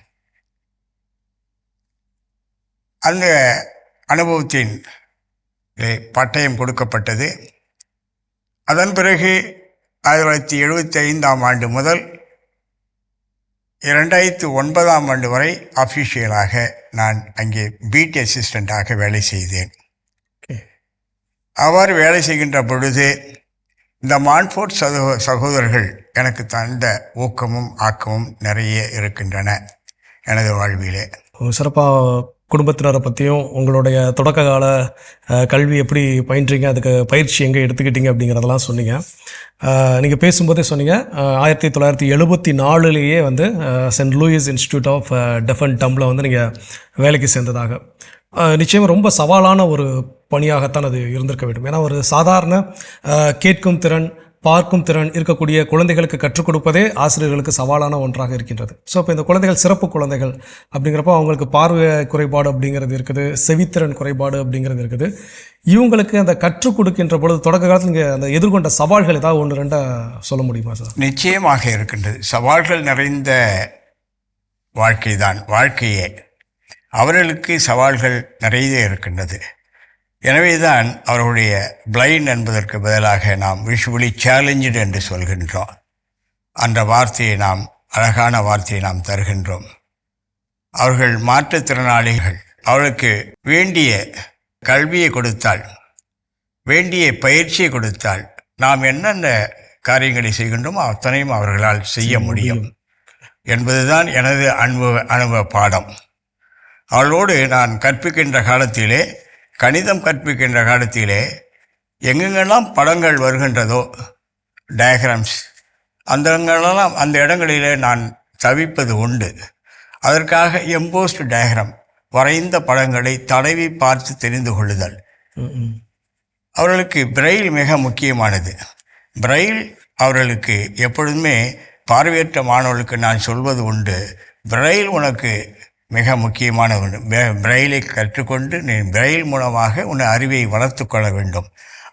அந்த அனுபவத்தின் பட்டயம் கொடுக்கப்பட்டது. அதன் பிறகு 1975ஆம் ஆண்டு முதல் 2009ஆம் ஆண்டு வரை அஃபிஷியலாக நான் அங்கே பிடி அசிஸ்டண்ட்டாக வேலை செய்தேன். அவ்வாறு வேலை செய்கின்ற பொழுது இந்த மான்ஃபோர்ட் சகோதரர்கள் எனக்கு தந்த ஊக்கமும் ஆக்கமும் நிறைய இருக்கின்றன எனது வாழ்விலே. சிறப்பாக குடும்பத்தினரை பற்றியும் உங்களுடைய தொடக்க கால கல்வி எப்படி பயின்றீங்க, அதுக்கு பயிற்சி எங்கே எடுத்துக்கிட்டீங்க அப்படிங்கிறதெல்லாம் சொன்னீங்க. நீங்கள் பேசும்போதே சொன்னீங்க 1974லேயே வந்து Saint Louis institute of deaf and டம்பில் வந்து நீங்கள் வேலைக்கு சேர்ந்ததாக. நிச்சயமாக ரொம்ப சவாலான ஒரு பணியாகத்தான் அது இருந்திருக்க வேண்டும். ஏன்னா ஒரு சாதாரண கேட்கும் திறன், பார்க்கும் திறன் இருக்கக்கூடிய குழந்தைகளுக்கு கற்றுக் கொடுப்பதே ஆசிரியர்களுக்கு சவாலான ஒன்றாக இருக்கின்றது. ஸோ இப்போ இந்த குழந்தைகள் சிறப்பு குழந்தைகள் அப்படிங்கிறப்போ அவங்களுக்கு பார்வை குறைபாடு அப்படிங்கிறது இருக்குது, செவித்திறன் குறைபாடு அப்படிங்கிறது இருக்குது. இவங்களுக்கு அந்த கற்றுக் கொடுக்கின்ற பொழுது தொடக்க காலத்தில் நீங்கள் அந்த எதிர்கொண்ட சவால்கள் ஏதாவது 1-2 சொல்ல முடியுமா சார்? நிச்சயமாக இருக்கின்றது. சவால்கள் நிறைந்த வாழ்க்கை தான் வாழ்க்கையே. அவர்களுக்கு சவால்கள் நிறைய இருக்கின்றது. எனவே தான் அவர்களுடைய பிளைண்ட் என்பதற்கு பதிலாக நாம் விஷுவலி சேலஞ்சு என்று சொல்கின்றோம். அந்த வார்த்தையை நாம் அழகான வார்த்தையை நாம் தருகின்றோம். அவர்கள் மாற்றுத்திறனாளிகள். அவர்களுக்கு வேண்டிய கல்வியை கொடுத்தால், வேண்டிய பயிற்சியை கொடுத்தால் நாம் என்னென்ன காரியங்களை செய்கின்றோமோ அத்தனையும் அவர்களால் செய்ய முடியும் என்பதுதான் எனது அனுபவ பாடம். அவளோடு நான் கற்பிக்கின்ற காலத்திலே, கணிதம் கற்பிக்கின்ற காலத்திலே எங்கெங்கெல்லாம் படங்கள் வருகின்றதோ, டயக்ராம்ஸ், அந்த இடங்களிலே நான் தவிப்பது உண்டு. அதற்காக எம்போஸ்டு டயக்ராம், வரைந்த படங்களை தடவி பார்த்து தெரிந்து கொள்ளுதல். அவர்களுக்கு பிரெயில் மிக முக்கியமானது. பிரெயில் அவர்களுக்கு எப்பொழுதுமே பார்வையற்ற மாணவர்களுக்கு நான் சொல்வது உண்டு, பிரெயில் உனக்கு மிக முக்கியமான ஒன்று. பிரெயிலை கற்றுக்கொண்டு நீ பிரெயில் மூலமாக உன் அறிவை வளர்த்து கொள்ள வேண்டும்.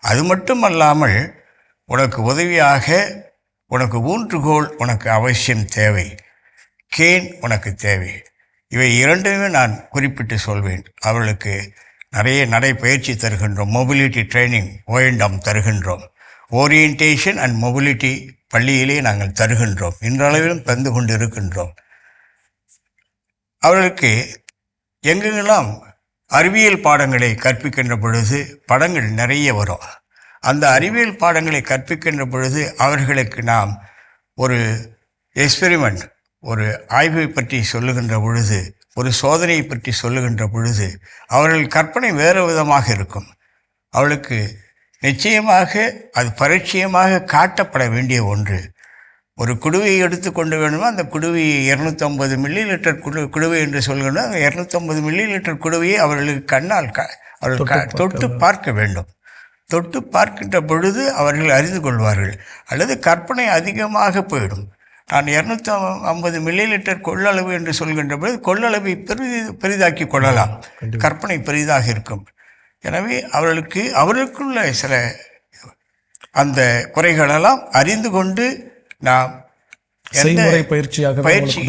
அது மட்டுமல்லாமல் உனக்கு உதவியாக உனக்கு ஊன்றுகோல் உனக்கு அவசியம் தேவை, கேன் உனக்கு தேவை. இவை இரண்டுமே நான் குறிப்பிட்டு சொல்வேன். அவர்களுக்கு நிறைய நடைப்பயிற்சி தருகின்றோம். மொபிலிட்டி ட்ரைனிங் ஓஎன்டம் தருகின்றோம். ஓரியன்டேஷன் அண்ட் மொபிலிட்டி பள்ளியிலே நாங்கள் தருகின்றோம். இன்றளவிலும் தந்து கொண்டு இருக்கின்றோம். அவர்களுக்கு எங்கெங்கெல்லாம் அறிவியல் பாடங்களை கற்பிக்கின்ற பொழுது படங்கள் நிறைய வரும். அந்த அறிவியல் பாடங்களை கற்பிக்கின்ற பொழுது அவர்களுக்கு நாம் ஒரு எக்ஸ்பெரிமெண்ட், ஒரு ஆய்வை பற்றி சொல்லுகின்ற பொழுது, ஒரு சோதனையை பற்றி சொல்லுகின்ற பொழுது அவர்கள் கற்பனை வேறு விதமாக இருக்கும். அவளுக்கு நிச்சயமாக அது பரிச்சயமாக காட்டப்பட வேண்டிய ஒன்று. ஒரு குடுவையை எடுத்து கொண்டு வேணுமோ அந்த குடுவையை 250 மில்லிலிட்டர் குடுவை என்று சொல்கின்றோம். அந்த 250 மில்லிலிட்டர் குடுவையை அவர்களுக்கு கண்ணால் அவர்கள் தொட்டு பார்க்க வேண்டும். தொட்டு பார்க்கின்ற பொழுது அவர்கள் அறிந்து கொள்வார்கள். அல்லது கற்பனை அதிகமாக போயிடும். நான் 250 மில்லிலிட்டர் கொள்ளளவு என்று சொல்கின்ற பொழுது கொள்ளளவை பெரிதாக்கி கொள்ளலாம். கற்பனை பெரிதாக இருக்கும். எனவே அவர்களுக்குள்ள சில அந்த குறைகளெல்லாம் அறிந்து கொண்டு நாம் பயிற்சி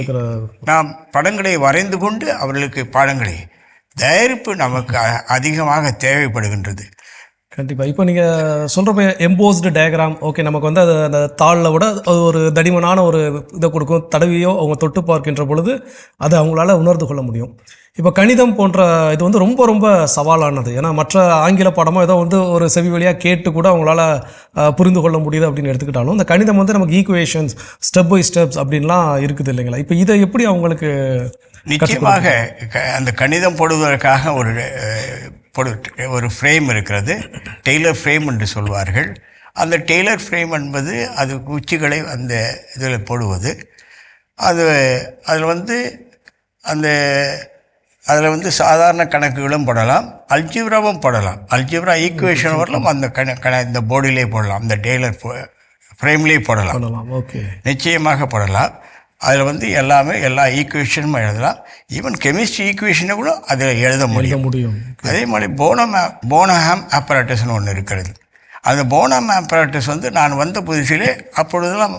நாம் படங்களை வரைந்து கொண்டு அவர்களுக்கு பாடங்களை தயாரிப்பு நமக்கு அதிகமாக தேவைப்படுகின்றது. கண்டிப்பாக. இப்போ நீங்கள் சொல்கிறப்ப எம்போஸ்டு டயக்ராம், ஓகே, நமக்கு வந்து அது அந்த தாளில் விட அது ஒரு தடிமனான ஒரு இதை கொடுக்கும். தடவியோ அவங்க தொட்டு பார்க்கின்ற பொழுது அது அவங்களால உணர்ந்து கொள்ள முடியும். இப்போ கணிதம் போன்ற இது வந்து ரொம்ப ரொம்ப சவாலானது. ஏன்னா மற்ற ஆங்கில பாடமோ ஏதோ வந்து ஒரு செவி வழியாக கேட்டு கூட அவங்களால புரிந்து கொள்ள முடியுது அப்படின்னு எடுத்துக்கிட்டாலும், இந்த கணிதம் வந்து நமக்கு ஈக்குவேஷன்ஸ், ஸ்டெப் பை ஸ்டெப்ஸ் அப்படின்லாம் இருக்குது இல்லைங்களா? இப்போ இதை எப்படி அவங்களுக்கு? நிச்சயமாக அந்த கணிதம் போடுவதற்காக ஒரு ஃப்ரேம் இருக்கிறது. டெய்லர் ஃப்ரேம் என்று சொல்வார்கள். அந்த டெய்லர் ஃப்ரேம் என்பது அது உச்சிகளை அந்த இதில் போடுவது. அதில் வந்து சாதாரண கணக்குகளும் போடலாம், அல்ஜிப்ராவும் போடலாம். அல்ஜிப்ரா ஈக்குவேஷன் வரலாம் அந்த இந்த போர்டிலே போடலாம், அந்த டெய்லர் ஃப்ரேம்லேயே போடலாம். ஓகே, நிச்சயமாக போடலாம். அதில் வந்து எல்லா ஈக்குவேஷனும் எழுதலாம். ஈவன் கெமிஸ்ட்ரி ஈக்குவேஷனை கூட அதில் எழுத முடியும். அதே மாதிரி போனஹாம் ஆப்பரேட்டஸ்னு ஒன்று இருக்கிறது. அந்த போனஹாம் ஆப்பரேட்டஸ் வந்து நான் வந்த புதுசிலே அப்பொழுதெல்லாம்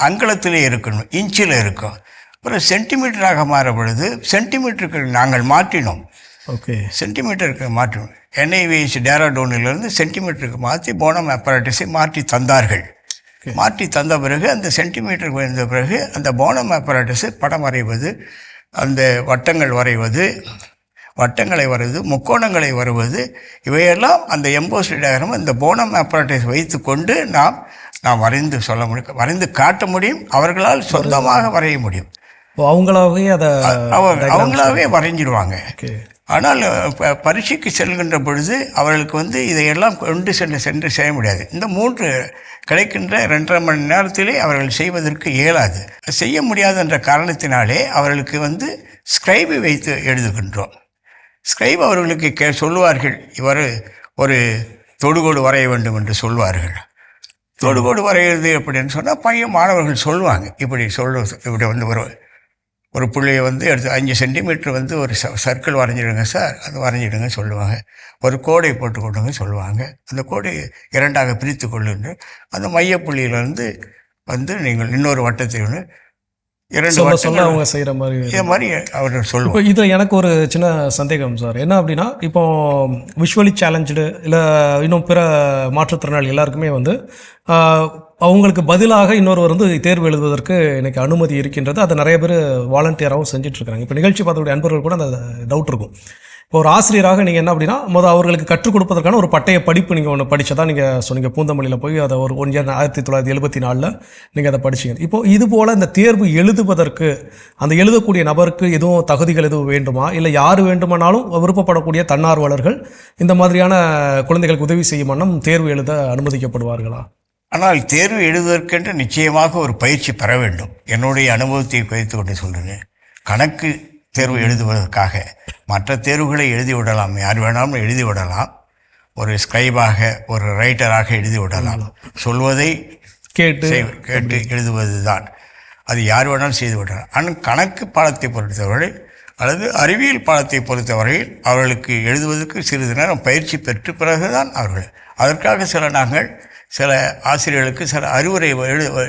அங்குலத்திலே இருக்கணும், இன்ச்சில் இருக்கும். அப்புறம் சென்டிமீட்டராக மாற பொழுது சென்டிமீட்டருக்கு நாங்கள் மாற்றினோம். ஓகே, சென்டிமீட்டருக்கு மாற்றினோம். NIVH டேராடூனிலிருந்து சென்டிமீட்டருக்கு மாற்றி போனம் ஆப்பரேட்டஸை மாற்றி தந்தார்கள். மாற்றி தந்த பிறகு அந்த சென்டிமீட்டருக்கு வந்த பிறகு அந்த போனம் ஆப்பரேட்டஸை படம் வரைவது, அந்த வட்டங்களை வரைவது, முக்கோணங்களை வருவது, இவையெல்லாம் அந்த எம்போஸ்டு டயக்ராம் இந்த போனம் ஆப்பரேட்டஸ் வைத்து கொண்டு நாம் வரைந்து சொல்ல முடியும், வரைந்து காட்ட முடியும். அவர்களால் சொந்தமாக வரைய முடியும். அவங்களாவே வரைஞ்சிடுவாங்க. ஆனால் பரீட்சைக்கு செல்கின்ற பொழுது அவர்களுக்கு வந்து இதையெல்லாம் கொண்டு சென்று செய்ய முடியாது. இந்த 3 கிடைக்கின்ற 2.5 மணி நேரத்திலே அவர்கள் செய்வதற்கு இயலாது. செய்ய முடியாது என்ற காரணத்தினாலே அவர்களுக்கு வந்து ஸ்கிரைபை வைத்து எழுதுகின்றோம். ஸ்கிரைப் அவர்களுக்கு சொல்லுவார்கள், இவர் ஒரு தொடுகோடு வரைய வேண்டும் என்று சொல்வார்கள். தொடுகோடு வரைகிறது அப்படின்னு சொன்னால் மாணவர்கள் சொல்லுவாங்க, இப்படி வந்து ஒரு புள்ளியை வந்து எடுத்து 5 சென்டிமீட்டர் வந்து ஒரு சர்க்கிள் வரைஞ்சிடுங்க சார், அது வரைஞ்சிடுங்க சொல்லுவாங்க. ஒரு கோடை போட்டு கொண்டுங்க சொல்லுவாங்க. அந்த கோடை 2ஆக பிரித்து கொள்ளுங்க. அந்த மையப்புள்ளியிலிருந்து வந்து நீங்கள் இன்னொரு வட்டத்தை ஒன்று 2 சொல்ல அவங்க செய்கிற மாதிரி இதே மாதிரி அவர்கள் இப்போ சொல்லுவாங்க. இதில் எனக்கு ஒரு சின்ன சந்தேகம் சார். என்ன அப்படின்னா, இப்போ விஷுவலி சேலஞ்சு இல்லை இன்னும் பிற மாற்றுத்திறனாளி எல்லாருக்குமே வந்து அவங்களுக்கு பதிலாக இன்னொருவர் வந்து தேர்வு எழுதுவதற்கு எனக்கு அனுமதி இருக்கின்றது. அதை நிறைய பேர் வாலண்டியராகவும் செஞ்சிட்ருக்காங்க. இப்போ நிகழ்ச்சி பார்க்கக்கூடிய அன்பர்கள் கூட அந்த டவுட் இருக்கும். இப்போ ஒரு ஆசிரியராக நீங்கள் என்ன அப்படின்னா, அவர்களுக்கு கற்றுக் கொடுப்பதற்கான ஒரு பட்டய படிப்பு நீங்கள் ஒன்று படித்ததான் நீங்கள் சொன்னீங்க. பூந்தமல்லியில் போய் அதை ஒரு 1974 நீங்கள் அதை படிச்சிங்க. இப்போ இது போல் இந்த தேர்வு எழுதுவதற்கு அந்த எழுதக்கூடிய நபருக்கு எதுவும் தகுதிகள் எதுவும் வேண்டுமா, இல்லை யார் வேண்டுமானாலும் விருப்பப்படக்கூடிய தன்னார்வலர்கள் இந்த மாதிரியான குழந்தைகளுக்கு உதவி செய்யும் வண்ணம் தேர்வு எழுத அனுமதிக்கப்படுவார்களா? ஆனால் தேர்வு எழுதுவதற்கென்று நிச்சயமாக ஒரு பயிற்சி பெற வேண்டும். என்னுடைய அனுபவத்தை வைத்து கொண்டு சொல்கிறேன். கணக்கு தேர்வு எழுதுவதற்காக மற்ற தேர்வுகளை எழுதிவிடலாம், யார் வேணாலும் எழுதிவிடலாம். ஒரு ஸ்கிரைபாக, ஒரு ரைட்டராக எழுதிவிடலாம். சொல்வதை கேட்டு எழுதுவது தான், அது யார் வேணாலும் செய்து விடலாம். ஆனால் கணக்கு பாடத்தை பொறுத்தவரை அல்லது அறிவியல் பாடத்தை பொறுத்தவரையில் அவர்களுக்கு எழுதுவதற்கு சிறிது நேரம் பயிற்சி பெற்ற பிறகுதான் அவர்கள் அதற்காக சில ஆசிரியர்களுக்கு சில அறிவுரை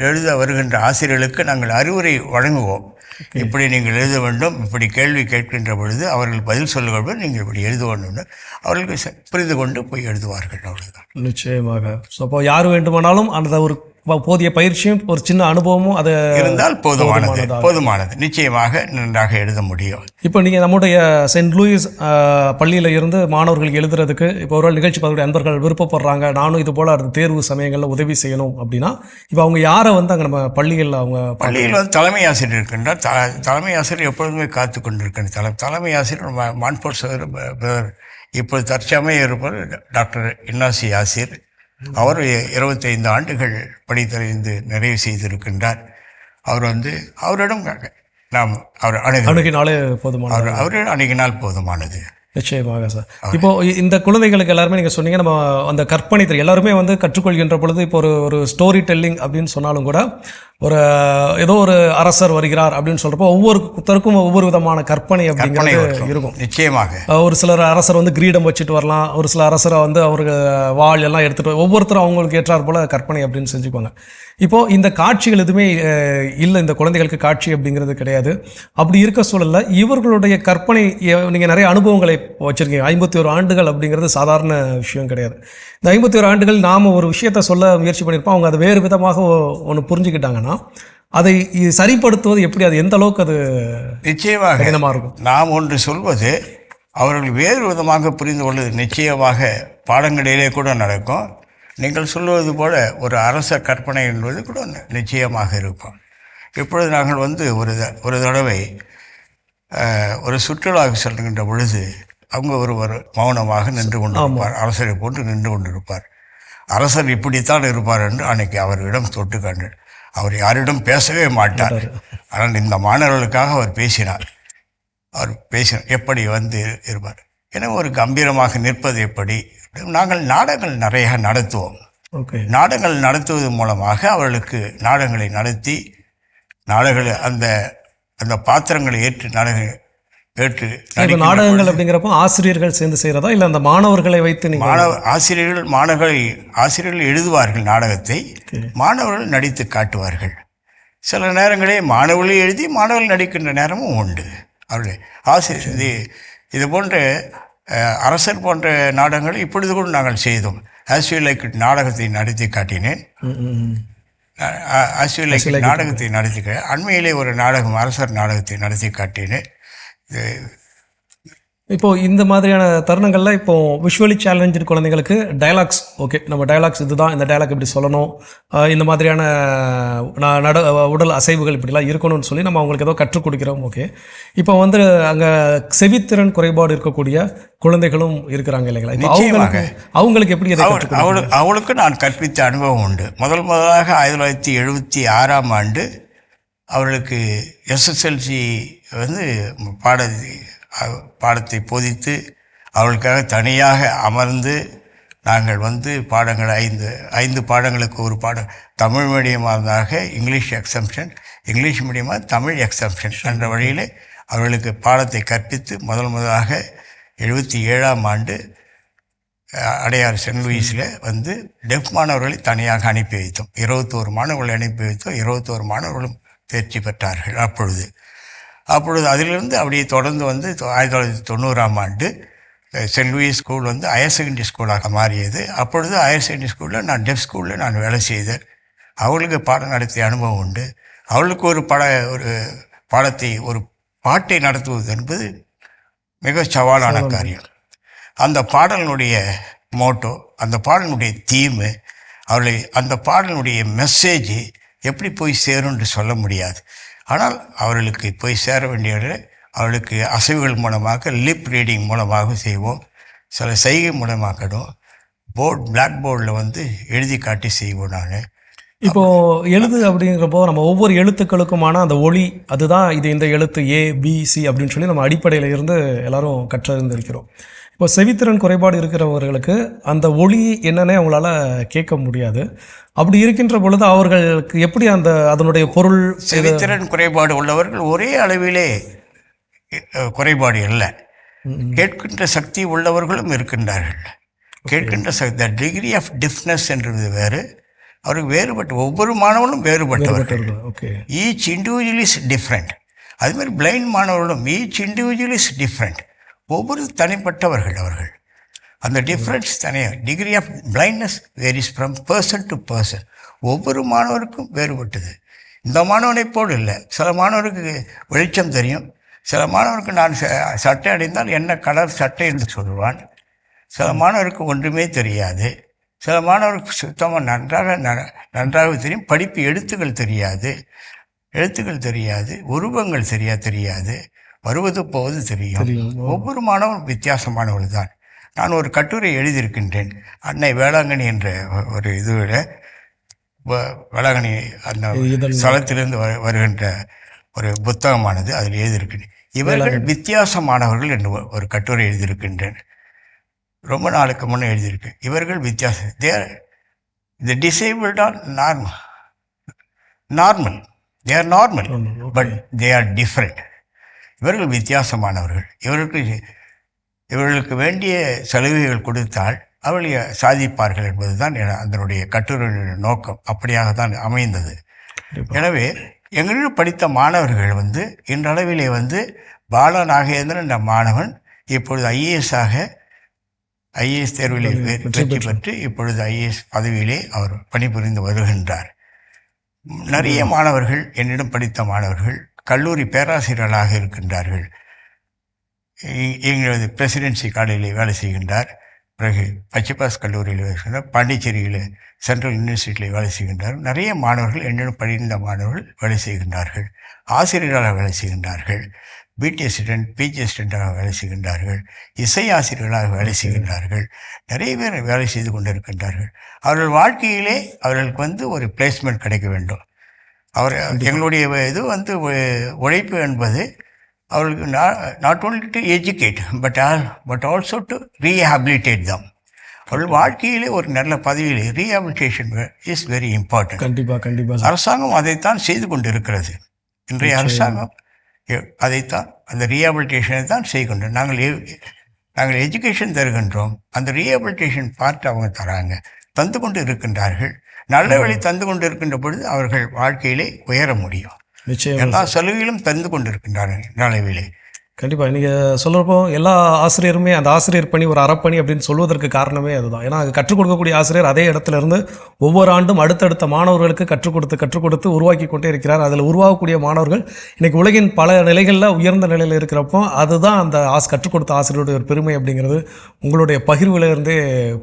எழுத வருகின்ற ஆசிரியர்களுக்கு நாங்கள் அறிவுரை வழங்குவோம். இப்படி நீங்கள் எழுத வேண்டும், இப்படி கேள்வி கேட்கின்ற பொழுது அவர்கள் பதில் சொல்லுங்கள், நீங்கள் இப்படி எழுத வேண்டும், அவர்களுக்கு புரிந்து கொண்டு போய் எழுதுவார்கள். அவ்வளவுதான். நிச்சயமாக. ஸோ அப்போ யார் வேண்டுமானாலும் அந்த ஒரு போதிய பயிற்சியும் ஒரு சின்ன அனுபவமும் அது இருந்தால் போதுமானது. நிச்சயமாக நன்றாக எழுத முடியும். இப்போ நீங்கள் நம்முடைய சென்ட் லூயிஸ் பள்ளியில் இருந்து மாணவர்கள் எழுதுறதுக்கு இப்போ ஒரு நிகழ்ச்சி பார்க்கக்கூடிய அன்பர்கள் விருப்பப்படுறாங்க, நானும் இது போல் அந்த தேர்வு சமயங்களில் உதவி செய்யணும் அப்படின்னா, இப்போ அவங்க யாரை வந்து அங்கே நம்ம பள்ளியில் வந்து தலைமை ஆசிரியர் இருக்கின்றார். தலைமை ஆசிரியர் எப்பொழுதுமே காத்து கொண்டிருக்கின்ற தலைமை ஆசிரியர் மான்போர்ட் இப்போது தற்சமயம் இருப்பவர் டாக்டர் இன்னாசி ஆசிர். அவர் 25 ஆண்டுகள் படித்தறிந்து நிறைவு செய்திருக்கின்றார். அவரிடம் நாம் அணுகினால் போதுமானது. நிச்சயமாக சார். இப்போ இந்த குழந்தைகளுக்கு எல்லாருமே நீங்கள் சொன்னீங்க, நம்ம அந்த கற்பனை எல்லாருமே வந்து கற்றுக்கொள்கின்ற பொழுது இப்போ ஒரு ஸ்டோரி டெல்லிங் அப்படின்னு சொன்னாலும் கூட ஏதோ ஒரு அரசர் வருகிறார் அப்படின்னு சொல்றப்போ ஒவ்வொருத்தருக்கும் ஒவ்வொரு விதமான கற்பனை அப்படிங்கிறது இருக்கும். நிச்சயமாக ஒரு சிலர் அரசர் வந்து கிரீடம் வச்சுட்டு வரலாம், ஒரு சில அரசரை வந்து அவருக்கு வாள் எல்லாம் எடுத்துட்டு ஒவ்வொருத்தரும் அவங்களுக்கு ஏற்றார் போல கற்பனை அப்படின்னு செஞ்சுக்குவாங்க. இப்போ இந்த காட்சிகள் எதுவுமே இல்லை, இந்த குழந்தைகளுக்கு காட்சி அப்படிங்கிறது கிடையாது. அப்படி இருக்க சூழல்ல இவர்களுடைய கற்பனை, நீங்கள் நிறைய அனுபவங்களை வச்சிருக்கீங்க. 51 ஆண்டுகள் அப்படிங்கிறது சாதாரண விஷயம் கிடையாது. இந்த 51 ஆண்டுகள் நாம் ஒரு விஷயத்த சொல்ல முயற்சி பண்ணியிருப்போம், அவங்க அதை வேறு விதமாக ஒன்று புரிஞ்சுக்கிட்டாங்கன்னா அதை சரிப்படுத்துவது எப்படி, அது எந்த அளவுக்கு அது நிச்சயமாக கடினமாக இருக்கும். நாம் ஒன்று சொல்வது அவர்கள் வேறு விதமாக புரிந்து கொள்வது நிச்சயமாக பாடங்களிலே கூட நடக்கும். நீங்கள் சொல்வது போல ஒரு அரச கற்பனை என்பது கூட நிச்சயமாக இருக்கும். இப்பொழுது நாங்கள் ஒரு தடவை ஒரு சுற்றுலாவுக்கு செல்கின்ற பொழுது அவங்க ஒருவர் மௌனமாக நின்று கொண்டிருப்பார், அரசரை போன்று நின்று கொண்டிருப்பார். அரசர் இப்படித்தான் இருப்பார் என்று அன்னைக்கு அவரிடம் தொட்டு கண்டேன். அவர் யாரிடம் பேசவே மாட்டார். ஆனால் இந்த மாணவர்களுக்காக அவர் பேசினார். எப்படி இருப்பார் என ஒரு கம்பீரமாக நிற்பது எப்படி. நாங்கள் நாடகங்கள் நிறைய நடத்துவோம். நாடகங்கள் நடத்துவது மூலமாக அவர்களுக்கு நாடகங்களை நடத்தி அந்த பாத்திரங்களை ஏற்று நாடகங்கள் அப்படிங்கிறப்போ ஆசிரியர்கள் சேர்ந்து செய்கிறதா இல்லை அந்த மாணவர்களை வைத்து ஆசிரியர்கள் எழுதுவார்கள் நாடகத்தை, மாணவர்கள் நடித்து காட்டுவார்கள். சில நேரங்களே மாணவர்களே எழுதி மாணவர்கள் நடிக்கின்ற நேரமும் உண்டு. அவர்களே ஆசிரியர் இது போன்ற அரசர் போன்ற நாடகங்களை இப்பொழுது கூட நாங்கள் செய்தோம். ஆஸ் யூ லைக் நாடகத்தை நடத்தி காட்டினேன். ஆஸ் யூ லைக் நாடகத்தை நடத்தி அண்மையிலே ஒரு நாடகம் அரசர் நாடகத்தை நடத்தி காட்டினேன். இப்போ இந்த மாதிரியான தருணங்கள்ல இப்போ விஷுவலி சேலஞ்சு குழந்தைங்களுக்கு டயலாக்ஸ், ஓகே நம்ம டயலாக்ஸ் இதுதான், இந்த டயலாக் இப்படி சொல்லணும், இந்த மாதிரியான உடல் அசைவுகள் இப்படிலாம் இருக்கணும்னு சொல்லி நம்ம அவங்களுக்கு ஏதோ கற்றுக் கொடுக்குறோம். ஓகே, இப்போ வந்து அங்கே செவித்திறன் குறைபாடு இருக்கக்கூடிய குழந்தைகளும் இருக்கிறாங்க இல்லைங்களா? இப்போ அவங்களுக்கு எப்படி அவளுக்கு நான் கற்பித்த அனுபவம் உண்டு. முதலாக 1976ஆம் ஆண்டு அவர்களுக்கு எஸ்எஸ்எல்சி பாடத்தை போதித்து அவளுக்காக தனியாக அமர்ந்து நாங்கள் வந்து பாடங்கள் ஐந்து பாடங்களுக்கு ஒரு பாடம் தமிழ் மீடியமாக இருந்தாக இங்கிலீஷ் எக்ஸம்ஷன், இங்கிலீஷ் மீடியமாக தமிழ் எக்ஸம்ஷன் என்ற வழியில் அவர்களுக்கு பாடத்தை கற்பித்து முதலாக 77ஆம் ஆண்டு அடையாறு சென்ட் லூயிஸில் வந்து டெஃப் மாணவர்களை தனியாக அனுப்பி வைத்தோம். 21 மாணவர்களை அனுப்பி வைத்தோம். 21 மாணவர்களும் தேர்ச்சி பெற்றார்கள். அப்பொழுது அதிலிருந்து அப்படியே தொடர்ந்து வந்து 1990ஆம் ஆண்டு சென்ட் லூயிஸ் ஸ்கூல் வந்து ஹையர் செகண்டரி ஸ்கூலாக மாறியது. அப்பொழுது ஹையர் செகண்டரி ஸ்கூலில் நான் டெஃப் ஸ்கூலில் நான் வேலை செய்தேன். அவர்களுக்கு பாடம் நடத்திய அனுபவம் உண்டு. அவளுக்கு ஒரு பாட்டை நடத்துவது என்பது மிக சவாலான காரியம். அந்த பாடலினுடைய மோட்டோ, அந்த பாடலினுடைய தீமு, அந்த பாடலினுடைய மெசேஜ் எப்படி போய் சேரும்னு சொல்ல முடியாது. ஆனால் அவர்களுக்கு போய் சேர வேண்டிய அவளுக்கு அசைவுகள் மூலமாக, லிப் ரீடிங் மூலமாக செய்வோம், சில செய்கை மூலமாக்கணும், பிளாக் போர்டில் வந்து எழுதி காட்டி செய்வோம். நான் இப்போது எழுது அப்படிங்கிறப்போ நம்ம ஒவ்வொரு எழுத்துக்களுக்குமான அந்த ஒளி, அதுதான் இது இந்த எழுத்து ABC அப்படின்னு சொல்லி நம்ம அடிப்படையில் இருந்து எல்லாரும் கற்றிருந்திருக்கிறோம். இப்போ செவித்திறன் குறைபாடு இருக்கிறவர்களுக்கு அந்த ஒளி என்னன்னே அவங்களால கேட்க முடியாது. அப்படி இருக்கின்ற பொழுது அவர்களுக்கு எப்படி அதனுடைய பொருள்? செவித்திறன் குறைபாடு உள்ளவர்கள் ஒரே அளவிலே குறைபாடு இல்லை, கேட்கின்ற சக்தி உள்ளவர்களும் இருக்கின்றார்கள். கேட்கின்ற த டிகிரி ஆஃப் டிஃப்னஸ் என்றது வேறு, அவருக்கு வேறுபட்டு ஒவ்வொரு மாணவர்களும் வேறுபட்டவர்கள். Each individual is different. அதுமாதிரி பிளைண்ட் மாணவர்களும் ஈச் இண்டிவிஜுவல் இஸ் டிஃப்ரெண்ட். ஒவ்வொரு தனிப்பட்டவர்கள் அவர்கள். அந்த டிஃப்ரென்ஸ் தனியாக degree of blindness varies from person to person. ஒவ்வொரு மாணவருக்கும் வேறுபட்டது. இந்த மாணவனை போல் இல்லை. சில மாணவருக்கு வெளிச்சம் தெரியும், சில மாணவருக்கு நான் சட்டை அடைந்தால் என்ன கலர் சட்டை என்று சொல்லுவான். சில மாணவருக்கு ஒன்றுமே தெரியாது. சில மாணவருக்கு சுத்தமாக நன்றாக தெரியும். படிப்பு எழுத்துக்கள் தெரியாது, உருவங்கள் தெரியாது, வருவது போவது தெரியும். ஒவ்வொரு மாணவரும் வித்தியாசமானவர்கள் தான். நான் ஒரு கட்டுரை எழுதியிருக்கின்றேன். அன்னை வேளாங்கண்ணி என்ற ஒரு இதில் வேளாங்கண்ணி அந்த ஸ்தலத்திலிருந்து வருகின்ற ஒரு புத்தகமானது, அதில் எழுதியிருக்கின்றேன். இவர்கள் வித்தியாசமானவர்கள் என்று ஒரு கட்டுரை எழுதியிருக்கின்றேன். ரொம்ப நாளுக்கு முன்னே எழுதியிருக்கேன். இவர்கள் வித்தியாசம். The disabled are normal. They are normal, but they are different. இவர்கள் வித்தியாசமானவர்கள். இவர்களுக்கு வேண்டிய சலுகைகள் கொடுத்தால் அவர்கள் சாதிப்பார்கள் என்பது தான் அதனுடைய கட்டுரையின் நோக்கம். அப்படியாக தான் அமைந்தது. எனவே எங்களிடம் படித்த மாணவர்கள் வந்து இன்றளவிலே வந்து பால நாகேந்திரன் என்ற மாணவன் இப்பொழுது ஐஏஎஸ் தேர்விலே வெற்றி பெற்று இப்பொழுது ஐஏஎஸ் பதவியிலே அவர் பணிபுரிந்து வருகின்றார். நிறைய மாணவர்கள், என்னிடம் படித்த மாணவர்கள் கல்லூரி பேராசிரியர்களாக இருக்கின்றார்கள். எங்களது பிரசிடென்சி காலேஜில் வேலை செய்கின்றார். பிறகு பச்சைப்பாஸ் கல்லூரியில் வேலை செய்கின்றார். பாண்டிச்சேரியில் சென்ட்ரல் யூனிவர்சிட்டியில் வேலை செய்கின்றார். நிறைய மாணவர்கள், என்னிடம் படித்த மாணவர்கள் வேலை செய்கின்றார்கள். ஆசிரியர்களாக வேலை செய்கின்றார்கள். பிடி அசிஸ்டன்ட், பிஜி அசிஸ்டண்டாக வேலை செய்கின்றார்கள். இசை ஆசிரியர்களாக வேலை செய்கின்றார்கள். நிறைய பேர் வேலை செய்து கொண்டிருக்கின்றார்கள். அவர்கள் வாழ்க்கையிலே அவர்களுக்கு வந்து ஒரு பிளேஸ்மெண்ட் கிடைக்க வேண்டும். எங்களுடைய இது வந்து உழைப்பு என்பது அவர்களுக்கு not only to educate but also to rehabilitate them. அவர்கள் வாழ்க்கையிலே ஒரு நல்ல பதவியிலே ரீஹாபிலிட்டேஷன் இஸ் வெரி இம்பார்ட்டன்ட். கண்டிப்பாக அரசாங்கம் அதைத்தான் செய்து கொண்டு இருக்கிறது. இன்றைய அரசாங்கம் அதைத்தான், அந்த ரீஹாபிலிட்டேஷனை தான் செய்கின்றோம். நாங்கள் எஜுகேஷன் தருகின்றோம், அந்த ரீஹாபிலிட்டேஷன் பார்ட் அவங்க தந்து கொண்டு இருக்கின்றார்கள். நல்ல வழி தந்து கொண்டு இருக்கின்ற பொழுது அவர்கள் வாழ்க்கையிலே உயர முடியும். எல்லா சலுகைகளும் தந்து கொண்டு இருக்கின்றார்கள் நாளவிலே. கண்டிப்பாக நீங்கள் சொல்கிறப்போ எல்லா ஆசிரியருமே அந்த ஆசிரியர் பணி ஒரு அறப்பணி அப்படின்னு சொல்வதற்கு காரணமே அதுதான். ஏன்னா அது கற்றுக் கொடுக்கக்கூடிய ஆசிரியர் அதே இடத்துல இருந்து ஒவ்வொரு ஆண்டும் அடுத்தடுத்த மாணவர்களுக்கு கற்றுக் கொடுத்து உருவாக்கி கொண்டே இருக்கிறார். அதில் உருவாகக்கூடிய மாணவர்கள் இன்றைக்கி உலகின் பல நிலைகளில் உயர்ந்த நிலையில் இருக்கிறப்போ அதுதான் அந்த கற்றுக் கொடுத்த ஆசிரியருடைய ஒரு பெருமை அப்படிங்கிறது உங்களுடைய பகிர்விலிருந்தே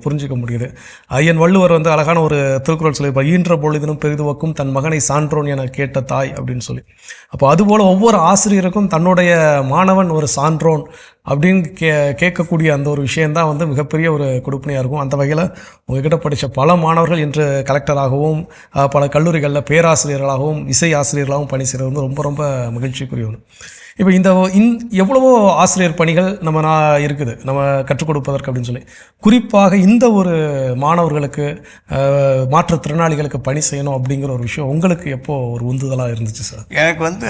புரிஞ்சிக்க முடியுது. ஐயன் வள்ளுவர் வந்து அழகான ஒரு திருக்குறள் சொல்லியிருப்பார், ஈன்ற பொழுதினும் பெரிதுவக்கும் தன் மகனை சான்றோன் என கேட்ட தாய் அப்படின்னு சொல்லி. அப்போ அதுபோல் ஒவ்வொரு ஆசிரியருக்கும் தன்னுடைய மாணவன் ஒரு சான்றோன், அப்படின்னு கேட்கக்கூடிய அந்த ஒரு விஷயந்தான் வந்து மிகப்பெரிய ஒரு கொடுப்பனையாக இருக்கும். அந்த வகையில் உங்ககிட்ட படித்த பல மாணவர்கள் இன்று கலெக்டராகவும் பல கல்லூரிகளில் பேராசிரியர்களாகவும் இசை ஆசிரியர்களாகவும் பணி செய்கிறது வந்து ரொம்ப ரொம்ப மகிழ்ச்சிக்குரிய ஒன்று. இப்போ எவ்வளவோ ஆசிரியர் பணிகள் நம்ம இருக்குது நம்ம கற்றுக் கொடுப்பதற்கு அப்படின்னு சொல்லி, குறிப்பாக இந்த ஒரு மாணவர்களுக்கு மாற்றுத்திறனாளிகளுக்கு பணி செய்யணும் அப்படிங்கிற ஒரு விஷயம் உங்களுக்கு எப்போ ஒரு உந்துதலாக இருந்துச்சு சார்? எனக்கு வந்து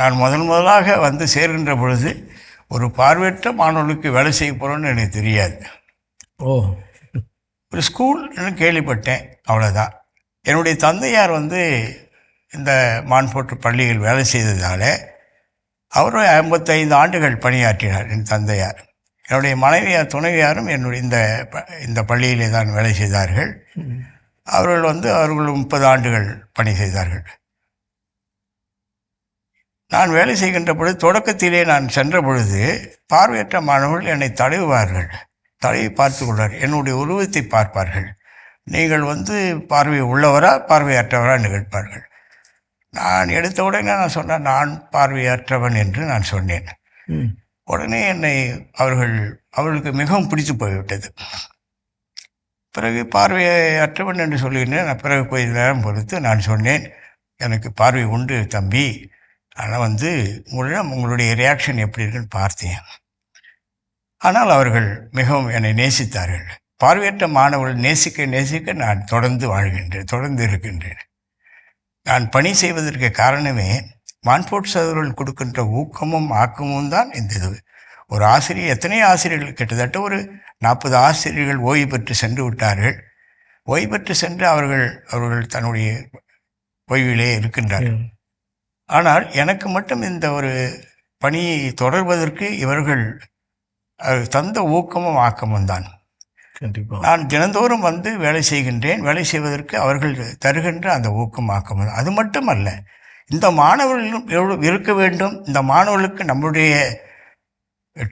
நான் முதலாக வந்து சேர்கின்ற பொழுது ஒரு பார்வையற்ற மாணவர்களுக்கு வேலை செய்ய போகிறோன்னு எனக்கு தெரியாது. ஒரு ஸ்கூல்னு கேள்விப்பட்டேன், அவ்வளோதான். என்னுடைய தந்தையார் வந்து இந்த மான்போர்ட் பள்ளியில் வேலை செய்ததால் அவர் 55 ஆண்டுகள் பணியாற்றினார் என் தந்தையார். என்னுடைய மனைவியார் துணைவியாரும் இந்த பள்ளியிலே தான் வேலை செய்தார்கள். அவர்கள் 30 ஆண்டுகள் பணி செய்தார்கள். நான் வேலை செய்கின்ற பொழுது தொடக்கத்திலே நான் சென்ற பொழுது பார்வையற்ற மாணவர்கள் என்னை தடவுவார்கள், தடவி பார்த்து கொள்வார், என்னுடைய உருவத்தை பார்ப்பார்கள். நீங்கள் பார்வை உள்ளவரா பார்வையற்றவரா என்று கேட்பார்கள். நான் எடுத்த உடனே நான் சொன்னேன், நான் பார்வையற்றவன் என்று நான் சொன்னேன். உடனே என்னை அவர்களுக்கு மிகவும் பிடித்து போய்விட்டது. பிறகு பார்வையற்றவன் என்று சொல்லியிருந்தேன். நான் பிறகு கொஞ்ச நேரம் பொறுத்து நான் சொன்னேன், எனக்கு பார்வை உண்டு தம்பி, ஆனால் உங்களுடைய ரியாக்ஷன் எப்படி இருக்குன்னு பார்த்தேன். ஆனால் அவர்கள் மிகவும் என்னை நேசித்தார்கள். பார்வையற்ற மாணவர்கள் நேசிக்க நான் தொடர்ந்து இருக்கின்றேன். நான் பணி செய்வதற்கு காரணமே மான்போர்ட் சகோதரர்கள் கொடுக்கின்ற ஊக்கமும் ஆக்கமும் தான் இந்த இது. ஒரு ஆசிரியர், எத்தனையோ ஆசிரியர்கள், கிட்டத்தட்ட ஒரு 40 ஆசிரியர்கள் ஓய்வு பெற்று சென்று விட்டார்கள். ஓய்வு பெற்று சென்று அவர்கள் தன்னுடைய ஓய்விலே இருக்கின்றார்கள். ஆனால் எனக்கு மட்டும் இந்த ஒரு பணியை தொடர்வதற்கு இவர்கள் தந்த ஊக்கமும் ஆக்கமும் தான். நான் தினந்தோறும் வேலை செய்கின்றேன். வேலை செய்வதற்கு அவர்கள் தருகின்ற அந்த ஊக்கம் ஆக்கமும். அது மட்டுமல்ல, இந்த மாணவர்களும் எவ்வளவு இருக்க வேண்டும், இந்த மாணவர்களுக்கு நம்முடைய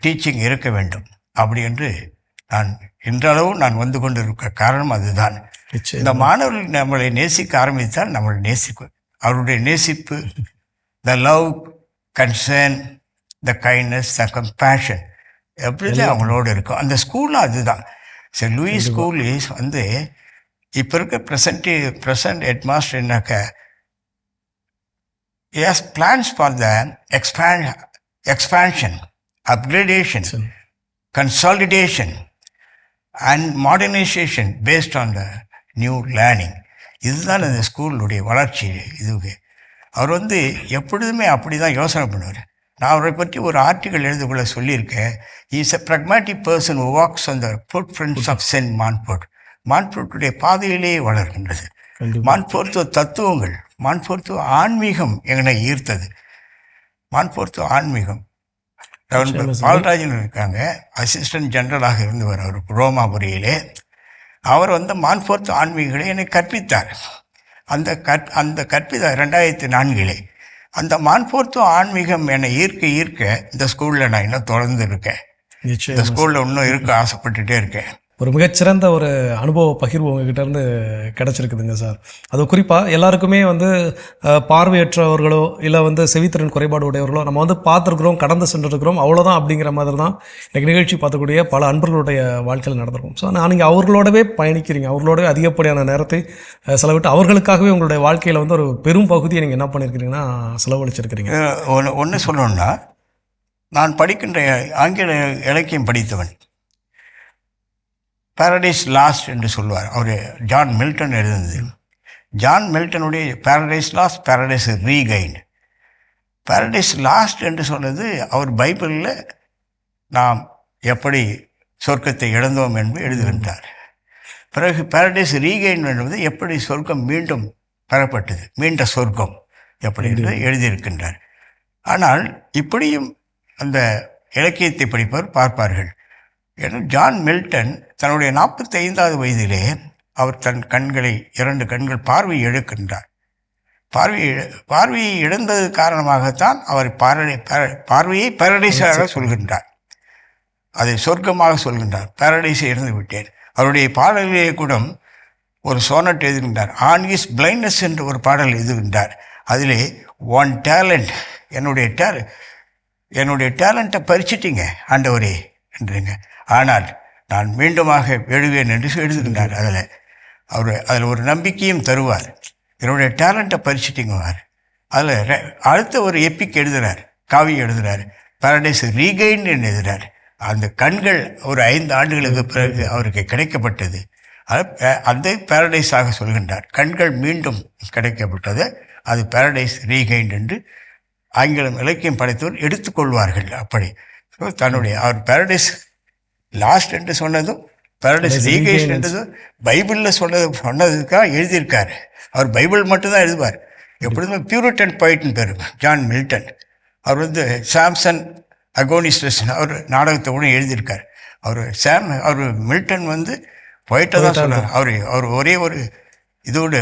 டீச்சிங் இருக்க வேண்டும் அப்படி என்று நான் இன்றளவு நான் வந்து கொண்டிருக்க காரணம் அதுதான். இந்த மாணவர்கள் நம்மளை நேசிக்க ஆரம்பித்தால் நம்மளை நேசிக்கும். அவருடைய நேசிப்பு, the love, concern, the kindness, the compassion எப்படிதான் அவங்களோடு இருக்கும். அந்த ஸ்கூலும் அதுதான். சென்ட் லூயிஸ் ஸ்கூல் இஸ் இப்போ இருக்க ப்ரெசன்ட் ஹெட்மாஸ்டர் என்னக்க has plans for the expansion, upgradation, consolidation and modernisation based on the new learning. இதுதான் இந்த ஸ்கூலுடைய வளர்ச்சி. இதுவே அவர் எப்பொழுதுமே அப்படி தான் யோசனை பண்ணுவார். நான் அவரை பற்றி ஒரு ஆர்டிக்கல் எழுதக்குள்ள சொல்லியிருக்கேன். Is a pragmatic person who walks on the footprints of Saint Montfort. மான்போர்ட்டுடைய பாதையிலேயே வளர்கின்றது. மான்போர்த்து தத்துவங்கள், மான்போர்த்து ஆன்மீகம் என்னை ஈர்த்தது. மான்போர்த்து ஆன்மீகம். பால்ராஜன் இருக்காங்க, அசிஸ்டன்ட் ஜெனரலாக இருந்தவர் அவர் ரோமாபுரியிலே. அவர் மான்போர்த்து ஆன்மீகங்களை என்னை கற்பித்தார். அந்த கற்பித்தார் 2004 அந்த மான்போர்த்து ஆன்மீகம் என்னை ஈர்க்க இந்த ஸ்கூலில் நான் இன்னும் தொடர்ந்து இருக்கேன். இந்த ஸ்கூலில் இன்னும் இருக்க ஆசைப்பட்டுட்டே இருக்கேன். ஒரு மிகச்சிறந்த ஒரு அனுபவ பகிர்வு உங்ககிட்ட இருந்து கிடச்சிருக்குதுங்க சார். அது குறிப்பாக எல்லாருக்குமே பார்வையற்றவர்களோ இல்லை செவித்திறன் குறைபாடு உடையவர்களோ நம்ம பார்த்துருக்குறோம், கடந்து சென்றிருக்கிறோம், அவ்வளோதான் அப்படிங்கிற மாதிரி தான் இன்றைக்கி நிகழ்ச்சி பார்த்துக்கூடிய பல அன்பர்களுடைய வாழ்க்கையில் நடந்திருக்கும். ஸோ நீங்கள் அவர்களோடவே பயணிக்கிறீங்க, அவர்களோடவே அதிகப்படியான நேரத்தை செலவிட்டு அவர்களுக்காகவே உங்களுடைய வாழ்க்கையில் ஒரு பெரும் பகுதியை நீங்கள் என்ன பண்ணியிருக்கிறீங்கன்னா செலவழிச்சிருக்கிறீங்க. ஒன்று சொல்லணும்னா, நான் படிக்கின்ற ஆங்கில இலக்கியம் படித்தவன். பாரடைஸ் லாஸ்ட் என்று சொல்வார், அவர் ஜான் மில்டன் எழுதுனது. ஜான் மில்டனுடைய Paradise Lost, Paradise Regained. Paradise Lost என்று சொன்னது அவர் பைபிளில் நாம் எப்படி சொர்க்கத்தை இழந்தோம் என்று எழுதுகின்றார். பிறகு பாரடைஸ் ரீகைண்ட் என்பது எப்படி சொர்க்கம் மீண்டும் பெறப்பட்டது, மீண்ட சொர்க்கம் எப்படி என்று எழுதியிருக்கின்றார். ஆனால் இப்படியும் அந்த இலக்கியத்தை படிப்பவர் பார்ப்பார்கள். ஏன்னா ஜான் மில்டன் தன்னுடைய 45வது வயதிலே அவர் தன் கண்களை 2 கண்கள் பார்வையை இழக்கின்றார். பார்வையை இழந்தது காரணமாகத்தான் அவர் பார்வையை பாரடைஸாக சொல்கின்றார், அதை சொர்க்கமாக சொல்கின்றார். பாரடைஸை இழந்து விட்டேன். அவருடைய பாடலிலே கூட ஒரு சோனட் எழுதுகின்றார். ஆன் இஸ் பிளைண்ட்னஸ் என்று ஒரு பாடல் எழுதுகின்றார். அதிலே ஒன் டேலண்ட், என்னுடைய என்னுடைய டேலண்ட்டை பறிச்சிட்டீங்க ஆண்டவரே என்றுங்க. ஆனால் நான் மீண்டுமாக எழுவேன் என்று எழுதுகின்றார். அதில் ஒரு நம்பிக்கையும் தருவார். என்னுடைய டேலண்ட்டை பறிச்சிட்டிங்குவார். அதில் அடுத்த ஒரு எப்பிக் எழுதுகிறார், காவியம் எழுதுகிறார், பாரடைஸ் ரீகெயின் என்று எழுதுகிறார். அந்த கண்கள் ஒரு 5 ஆண்டுகளுக்கு பிறகு அவருக்கு கிடைக்கப்பட்டது. அந்த பாரடைஸாக சொல்கின்றார். கண்கள் மீண்டும் கிடைக்கப்பட்டது, அது பாரடைஸ் ரீகெயின் என்று ஆங்கிலம் இலக்கியம் படைத்தவர் எடுத்துக்கொள்வார்கள். அப்படி தன்னுடைய அவர் பாரடைஸ் லாஸ்ட் என்று சொன்னதும் பாரடைஸ் ரீகெயின் என்றதும் பைபிளில் சொன்னதுக்காக எழுதியிருக்கார். அவர் பைபிள் மட்டும்தான் எழுதுவார். எப்பொழுதுமே பியூரிட்டன் பாயிட்னு பேர் ஜான் மில்டன். அவர் சாம்சன் அகோனிஸ்டஸ் அவர் நாடகத்தை கூட எழுதியிருக்கார். அவர் மில்டன் போயிட்டை தான் சொன்னார். அவர் ஒரே ஒரு இதோட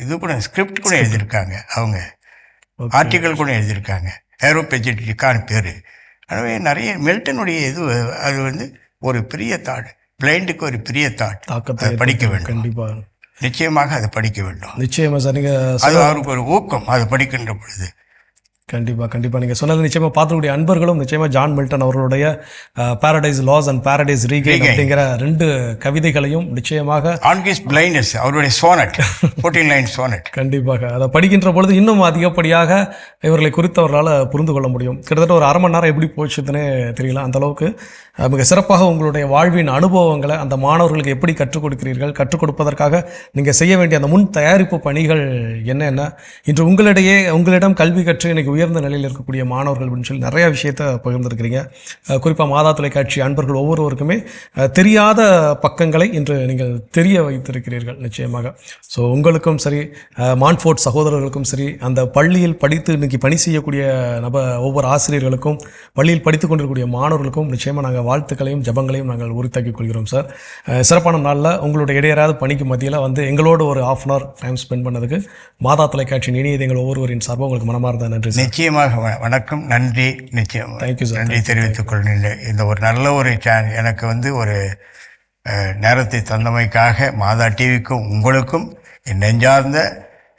இது கூட ஸ்கிரிப்ட் கூட எழுதியிருக்காங்க. அவங்க ஆர்டிக்கல் கூட எழுதியிருக்காங்க. ஏரோபெஜிட்டிக்கான பேர். எனவே நிறைய மில்டனுடைய அது ஒரு பெரிய தாட், பிளைண்டுக்கு ஒரு பெரிய தாட். அதை படிக்க வேண்டும், கண்டிப்பாக நிச்சயமாக அதை படிக்க வேண்டும். நிச்சயமாக சார். நீங்கள் அது அவருக்கு ஒரு ஊக்கம், அதை படிக்கின்ற பொழுது. கண்டிப்பாக நீங்கள் சொன்னது நிச்சயமாக பார்த்துக்கூடிய அன்பர்களும் நிச்சயமாக ஜான் மில்டன் அவர்களுடைய Paradise Lost and Paradise regain அப்படிங்கிற 2 கவிதைகளையும் நிச்சயமாக ஆன்கிஸ் பிளைண்ட்னஸ் அவருடைய சோனட் 14 லைன் சோனட் கண்டிப்பாக அதை படிக்கின்ற பொழுது இன்னும் அதிகப்படியாக இவர்களை குறித்தவர்களால் புரிந்து கொள்ள முடியும். கிட்டத்தட்ட ஒரு அரை மணி நேரம் எப்படி போச்சுன்னே தெரியல. அந்தளவுக்கு மிக சிறப்பாக உங்களுடைய வாழ்வின் அனுபவங்களை அந்த மாணவர்களுக்கு எப்படி கற்றுக் கொடுக்கிறீர்கள், கற்றுக் கொடுப்பதற்காக நீங்கள் செய்ய வேண்டிய அந்த முன் தயாரிப்பு பணிகள் என்னென்ன, இன்று உங்களிடம் கல்வி கற்று இன்றைக்கி உயர்ந்த நிலையில் இருக்கக்கூடிய மாணவர்கள் அப்படின்னு சொல்லி நிறைய விஷயத்தை பகிர்ந்துருக்கிறீங்க. குறிப்பாக மாதா தொலைக்காட்சி அன்பர்கள் ஒவ்வொருவருக்குமே தெரியாத பக்கங்களை இன்று நீங்கள் தெரிய வைத்திருக்கிறீர்கள் நிச்சயமாக. ஸோ உங்களுக்கும் சரி, மான்ஃபோர்ட் சகோதரர்களுக்கும் சரி, அந்த பள்ளியில் படித்து இன்றைக்கி பணி செய்யக்கூடிய ஒவ்வொரு ஆசிரியர்களுக்கும், பள்ளியில் படித்து கொண்டிருக்கக்கூடிய மாணவர்களுக்கும் நிச்சயமாக நாங்கள் வாழ்த்துக்களையும் ஜபங்களையும் நாங்கள் உரித்தாக்கிக் கொள்கிறோம் சார். சிறப்பான நாளில் உங்களுடைய இடையராத பணிக்கு மத்தியில் எங்களோட ஒரு 1/2 அன் ஹவர் டைம் ஸ்பெண்ட் பண்ணதுக்கு மாதா தொலைக்காட்சியின் இனியது எங்கள் ஒவ்வொருவரின் சார்பாக உங்களுக்கு மனமார்ந்த நன்றி சார். நிச்சயமாக வணக்கம், நன்றி. நிச்சயம் தேங்க்யூ சார். நன்றி தெரிவித்துக் கொள்கிறேன். இந்த ஒரு நல்ல ஒரு எனக்கு ஒரு நேரத்தை தந்தமைக்காக மாதா டிவிக்கும் உங்களுக்கும் என் நெஞ்சார்ந்த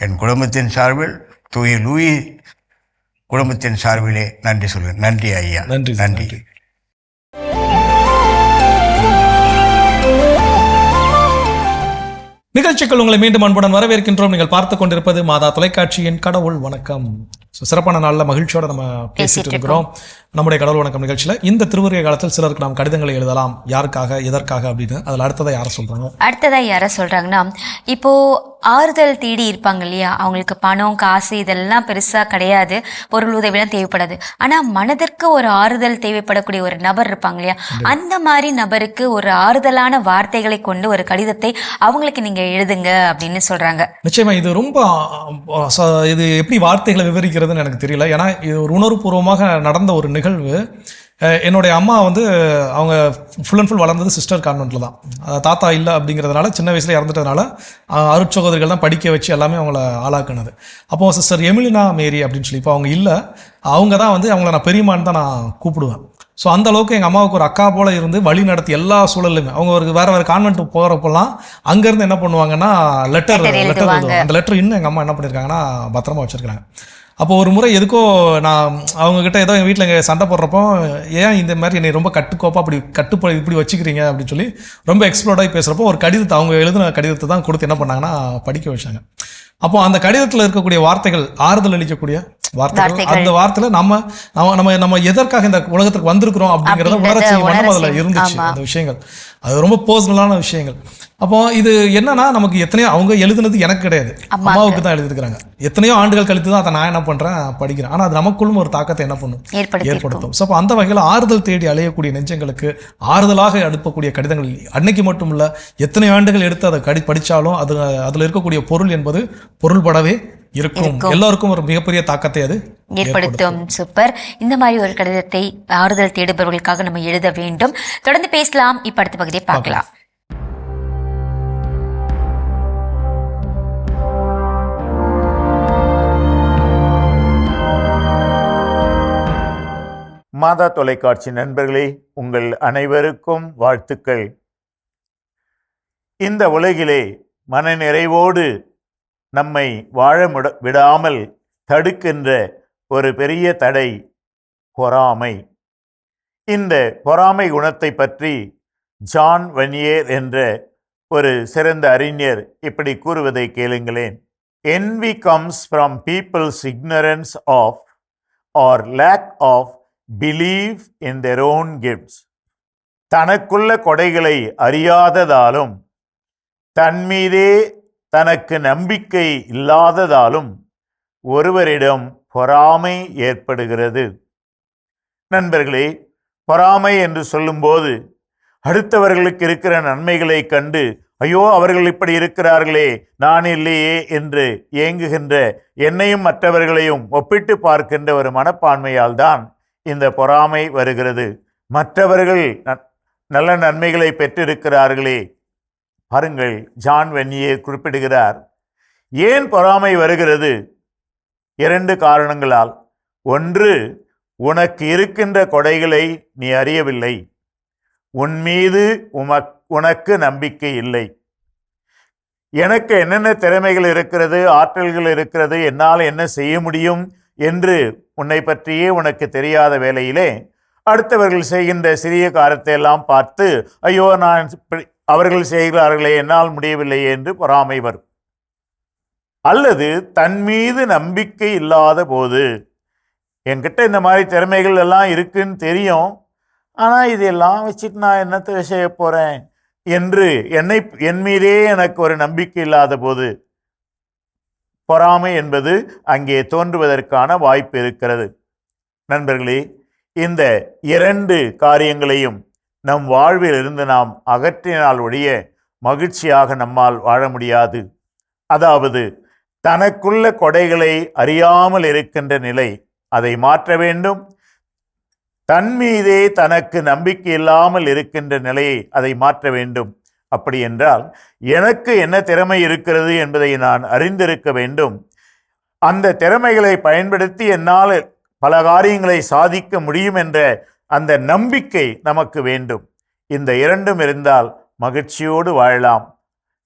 என் குடும்பத்தின் சார்பில் தூய லூயி குடும்பத்தின் சார்பிலே நன்றி சொல்கிறேன். நன்றி ஐயா. நன்றி நன்றி. நிகழ்ச்சிகள் உங்களை மீண்டும் அன்புடன் வரவேற்கின்றோம். நீங்கள் பார்த்து கொண்டிருப்பது மாதா தொலைக்காட்சியின் கடவுள் வணக்கம். சிறப்பான நாளில் மகிழ்ச்சியோட நம்ம பேசிட்டு இருக்கிறோம் நம்முடைய கடவுள் வணக்கம் நிகழ்ச்சியில். இந்த திருவருகை காலத்தில் சிலருக்கு நாம் கடிதங்களை எழுதலாம், யாருக்காக எதற்காக அப்படின்னு. அதில் அடுத்ததாக யாரை சொல்றாங்கன்னா, இப்போ ஆறுதல் தேடி இருப்பாங்க இல்லையா, அவங்களுக்கு பணம் காசு இதெல்லாம் பெருசா கிடையாது, பொருள் உதவிலாம் தேவைப்படாது. ஆனா மனதிற்கு ஒரு ஆறுதல் தேவைப்படக்கூடிய ஒரு நபர் இருப்பாங்க இல்லையா, அந்த மாதிரி நபருக்கு ஒரு ஆறுதலான வார்த்தைகளை கொண்டு ஒரு கடிதத்தை அவங்களுக்கு நீங்க எழுதுங்க அப்படின்னு சொல்றாங்க. நிச்சயமா இது ரொம்ப இது எப்படி வார்த்தைகளை விவரிக்கிறதுன்னு எனக்கு தெரியல. ஏன்னா இது ஒரு உணர்வுபூர்வமாக நடந்த ஒரு நிகழ்வு. என்னுடைய அம்மா அவங்க ஃபுல் அண்ட் ஃபுல் வளர்ந்தது சிஸ்டர் கான்வென்ட்டில் தான். தாத்தா இல்லை அப்படிங்கிறதுனால சின்ன வயசில் இறந்துட்டதுனால அருட்சகோதரிகள் தான் படிக்க வச்சு எல்லாமே அவங்கள ஆளாக்குனது. அப்போது சிஸ்டர் எமிலினா மேரி அப்படின்னு சொல்லி இப்போ அவங்க இல்லை, அவங்க தான் அவங்கள நான் பெரியம்மான்னு தான் நான் கூப்பிடுவேன். ஸோ அந்த அளவுக்கு எங்கள் அம்மாவுக்கு ஒரு அக்கா போல் இருந்து வழி நடத்தி எல்லா சூழலுமே. அவங்க ஒரு வேறு கான்வென்ட் போகிறப்பெல்லாம் அங்கேருந்து என்ன பண்ணுவாங்கன்னா லெட்டர் அந்த லெட்டர் இன்னும் எங்கள் அம்மா என்ன பண்ணியிருக்காங்கன்னா பத்திரமா வச்சுருக்காங்க. அப்போ ஒரு முறை எதுக்கோ நான் அவங்கக்கிட்ட ஏதோ எங்கள் வீட்டில் எங்கள் சண்டை போடுறப்போ, ஏன் இந்த மாதிரி என்னை ரொம்ப கட்டுக்கோப்பாக இப்படி வச்சுக்கிறீங்க அப்படின்னு சொல்லி ரொம்ப எக்ஸ்ப்ளோர்டாகி பேசுகிறப்போ ஒரு கடிதத்தை, அவங்க எழுதின கடிதத்தை தான் கொடுத்து என்ன பண்ணாங்கன்னா படிக்க வச்சாங்க. அப்போ அந்த கடிதத்தில் இருக்கக்கூடிய வார்த்தைகள், ஆறுதல் அளிக்கக்கூடிய வார்த்தைகள், அந்த வார்த்தையில் நம்ம எதற்காக இந்த உலகத்துக்கு வந்திருக்கிறோம் அப்படிங்கிறத உணர்ச்சி மனம் அதில் இருந்துச்சு. அந்த விஷயங்கள் அது ரொம்ப பர்சனலான விஷயங்கள். அப்போ இது என்னன்னா, நமக்கு எத்தனையோ அவங்க எழுதுனது எனக்கு கிடையாது, அம்மாவுக்கு தான் எழுதிருக்கிறாங்க. எத்தனையோ ஆண்டுகள் கழித்து தான் அதை நான் என்ன பண்றேன் படிக்கிறேன். ஆனால் அது நமக்குள்ளும் ஒரு தாக்கத்தை என்ன பண்ணும், ஏற்படுத்தும். ஸோ அப்போ அந்த வகையில் ஆறுதல் தேடி அலையக்கூடிய நெஞ்சங்களுக்கு ஆறுதலாக அனுப்பக்கூடிய கடிதங்கள் அன்னைக்கு மட்டும் இல்லை, எத்தனை ஆண்டுகள் எடுத்து அதை படித்தாலும் அதில் இருக்கக்கூடிய பொருள் என்பது பொருள்படவே இருக்கும். எல்லாருக்கும் ஒரு மிகப்பெரிய தாக்கத்தை அது ஏற்படுத்தும். சூப்பர். இந்த மாதிரி ஒரு கடிதத்தை ஆறுதல் தேடுபவர்களுக்காக நம்ம எழுத வேண்டும். தொடர்ந்து பேசலாம். இப்ப அடுத்த பகுதியை பார்க்கலாம். மாதா தொலைக்காட்சி நண்பர்களே, உங்கள் அனைவருக்கும் வாழ்த்துக்கள். இந்த உலகிலே மனநிறைவோடு நம்மை வாழ விடாமல் தடுக்கின்ற ஒரு பெரிய தடை பொறாமை. இந்த பொறாமை குணத்தை பற்றி ஜான் வனியர் என்ற ஒரு சிறந்த அறிஞர் இப்படி கூறுவதை கேளுங்களேன். Envy comes from people's ignorance of or lack of belief in their own gifts. தனக்குள்ள கொடைகளை அறியாததாலும் தன்மீதே தனக்கு நம்பிக்கை இல்லாததாலும் ஒருவரிடம் பொறாமை ஏற்படுகிறது. நண்பர்களே, பொறாமை என்று சொல்லும்போது அடுத்தவர்களுக்கு இருக்கிற நன்மைகளை கண்டு ஐயோ அவர்கள் இப்படி இருக்கிறார்களே நான் இல்லையே என்று ஏங்குகின்ற, என்னையும் மற்றவர்களையும் ஒப்பிட்டு பார்க்கின்ற ஒரு மனப்பான்மையால் தான் இந்த பொறாமை வருகிறது. மற்றவர்கள் நல்ல நன்மைகளை பெற்றிருக்கிறார்களே. பாருங்கள், ஜான் வென்னியே குறிப்பிடுகிறார், ஏன் பொறாமை வருகிறது? 2 காரணங்களால். ஒன்று, உனக்கு இருக்கின்ற கொடைகளை நீ அறியவில்லை, உன் மீது உனக்கு நம்பிக்கை இல்லை. எனக்கு என்னென்ன திறமைகள் இருக்கிறது, ஆற்றல்கள் இருக்கிறது, என்னால் என்ன செய்ய முடியும் என்று உன்னை பற்றியே உனக்கு தெரியாத வேளையிலே அடுத்தவர்கள் செய்கின்ற சிறிய காரியத்தை எல்லாம் பார்த்து ஐயோ நான் அவர்கள் செய்கிறார்களே என்னால் முடியவில்லையே என்று பொறாமை வரும். அல்லது தன் மீது நம்பிக்கை இல்லாத போது, என்கிட்ட இந்த மாதிரி திறமைகள் எல்லாம் இருக்குன்னு தெரியும், ஆனால் இதெல்லாம் வச்சுட்டு நான் என்னத்தை செய்ய போகிறேன் என்று என் மீதே எனக்கு ஒரு நம்பிக்கை இல்லாத போது பொறாமை என்பது அங்கே தோன்றுவதற்கான வாய்ப்பு இருக்கிறது. நண்பர்களே, இந்த 2 காரியங்களையும் நம் வாழ்வில் இருந்து நாம் அகற்றினால் ஒழிய மகிழ்ச்சியாக நம்மால் வாழ முடியாது. அதாவது தனக்குள்ள கொடைகளை அறியாமல் இருக்கின்ற நிலை, அதை மாற்ற வேண்டும். தன் மீதே தனக்கு நம்பிக்கை இல்லாமல் இருக்கின்ற நிலையை அதை மாற்ற வேண்டும். அப்படி என்றால் எனக்கு என்ன திறமை இருக்கிறது என்பதை நான் அறிந்திருக்க வேண்டும். அந்த திறமைகளை பயன்படுத்தி என்னால் பல காரியங்களை சாதிக்க முடியும் என்ற அந்த நம்பிக்கை நமக்கு வேண்டும். இந்த 2ம் இருந்தால் மகிழ்ச்சியோடு வாழலாம்.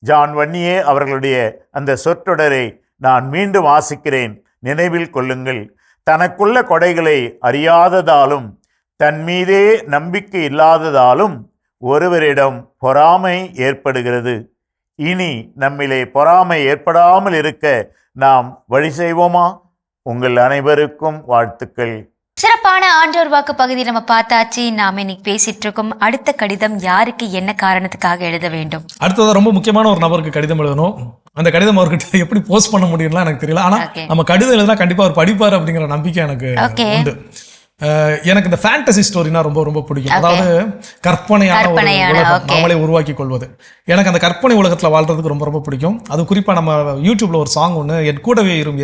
ஜான் வன்னியே அவர்களுடைய அந்த சொற்றொடரை நான் மீண்டும் வாசிக்கிறேன், நினைவில் கொள்ளுங்கள். தனக்குள்ள கொடைகளை அறியாததாலும் தன் மீதே நம்பிக்கை இல்லாததாலும் ஒருவரிடம் பொறாமை ஏற்படுகிறது. இனி நம்மிலே பொறாமை ஏற்படாமல் இருக்க நாம் வழி செய்வோமா? உங்கள் அனைவருக்கும் வாழ்த்துக்கள். சிறப்பான ஆண்டோர் வாக்கு பகுதி நம்ம பார்த்தாச்சு. நாம இன்னைக்கு பேசிட்டு இருக்கோம், அடுத்த கடிதம் யாருக்கு என்ன காரணத்துக்காக எழுத வேண்டும். அடுத்தது ரொம்ப முக்கியமான ஒரு நபருக்கு கடிதம் எழுதணும். அந்த கடிதம் அவர்கிட்ட எப்படி போஸ்ட் பண்ண முடியும்லாம் எனக்கு தெரியல. ஆனா நம்ம கடிதம் எழுதினா கண்டிப்பா அவர் படிப்பார் அப்படிங்கிற நம்பிக்கை எனக்கு உண்டு. எனக்கு இந்த ஃபேண்டசி ஸ்டோரினா ரொம்ப ரொம்ப பிடிக்கும். அதாவது கற்பனையான ஒரு உலகம் நாமளே உருவாக்கி கொள்வது. எனக்கு அந்த கற்பனை உலகத்துல வாழ்றதுக்கு ரொம்ப ரொம்ப பிடிக்கும். அது குறிப்பா நம்ம யூடியூப்ல ஒரு சாங் ஒன்று, என் கூடவே இரும்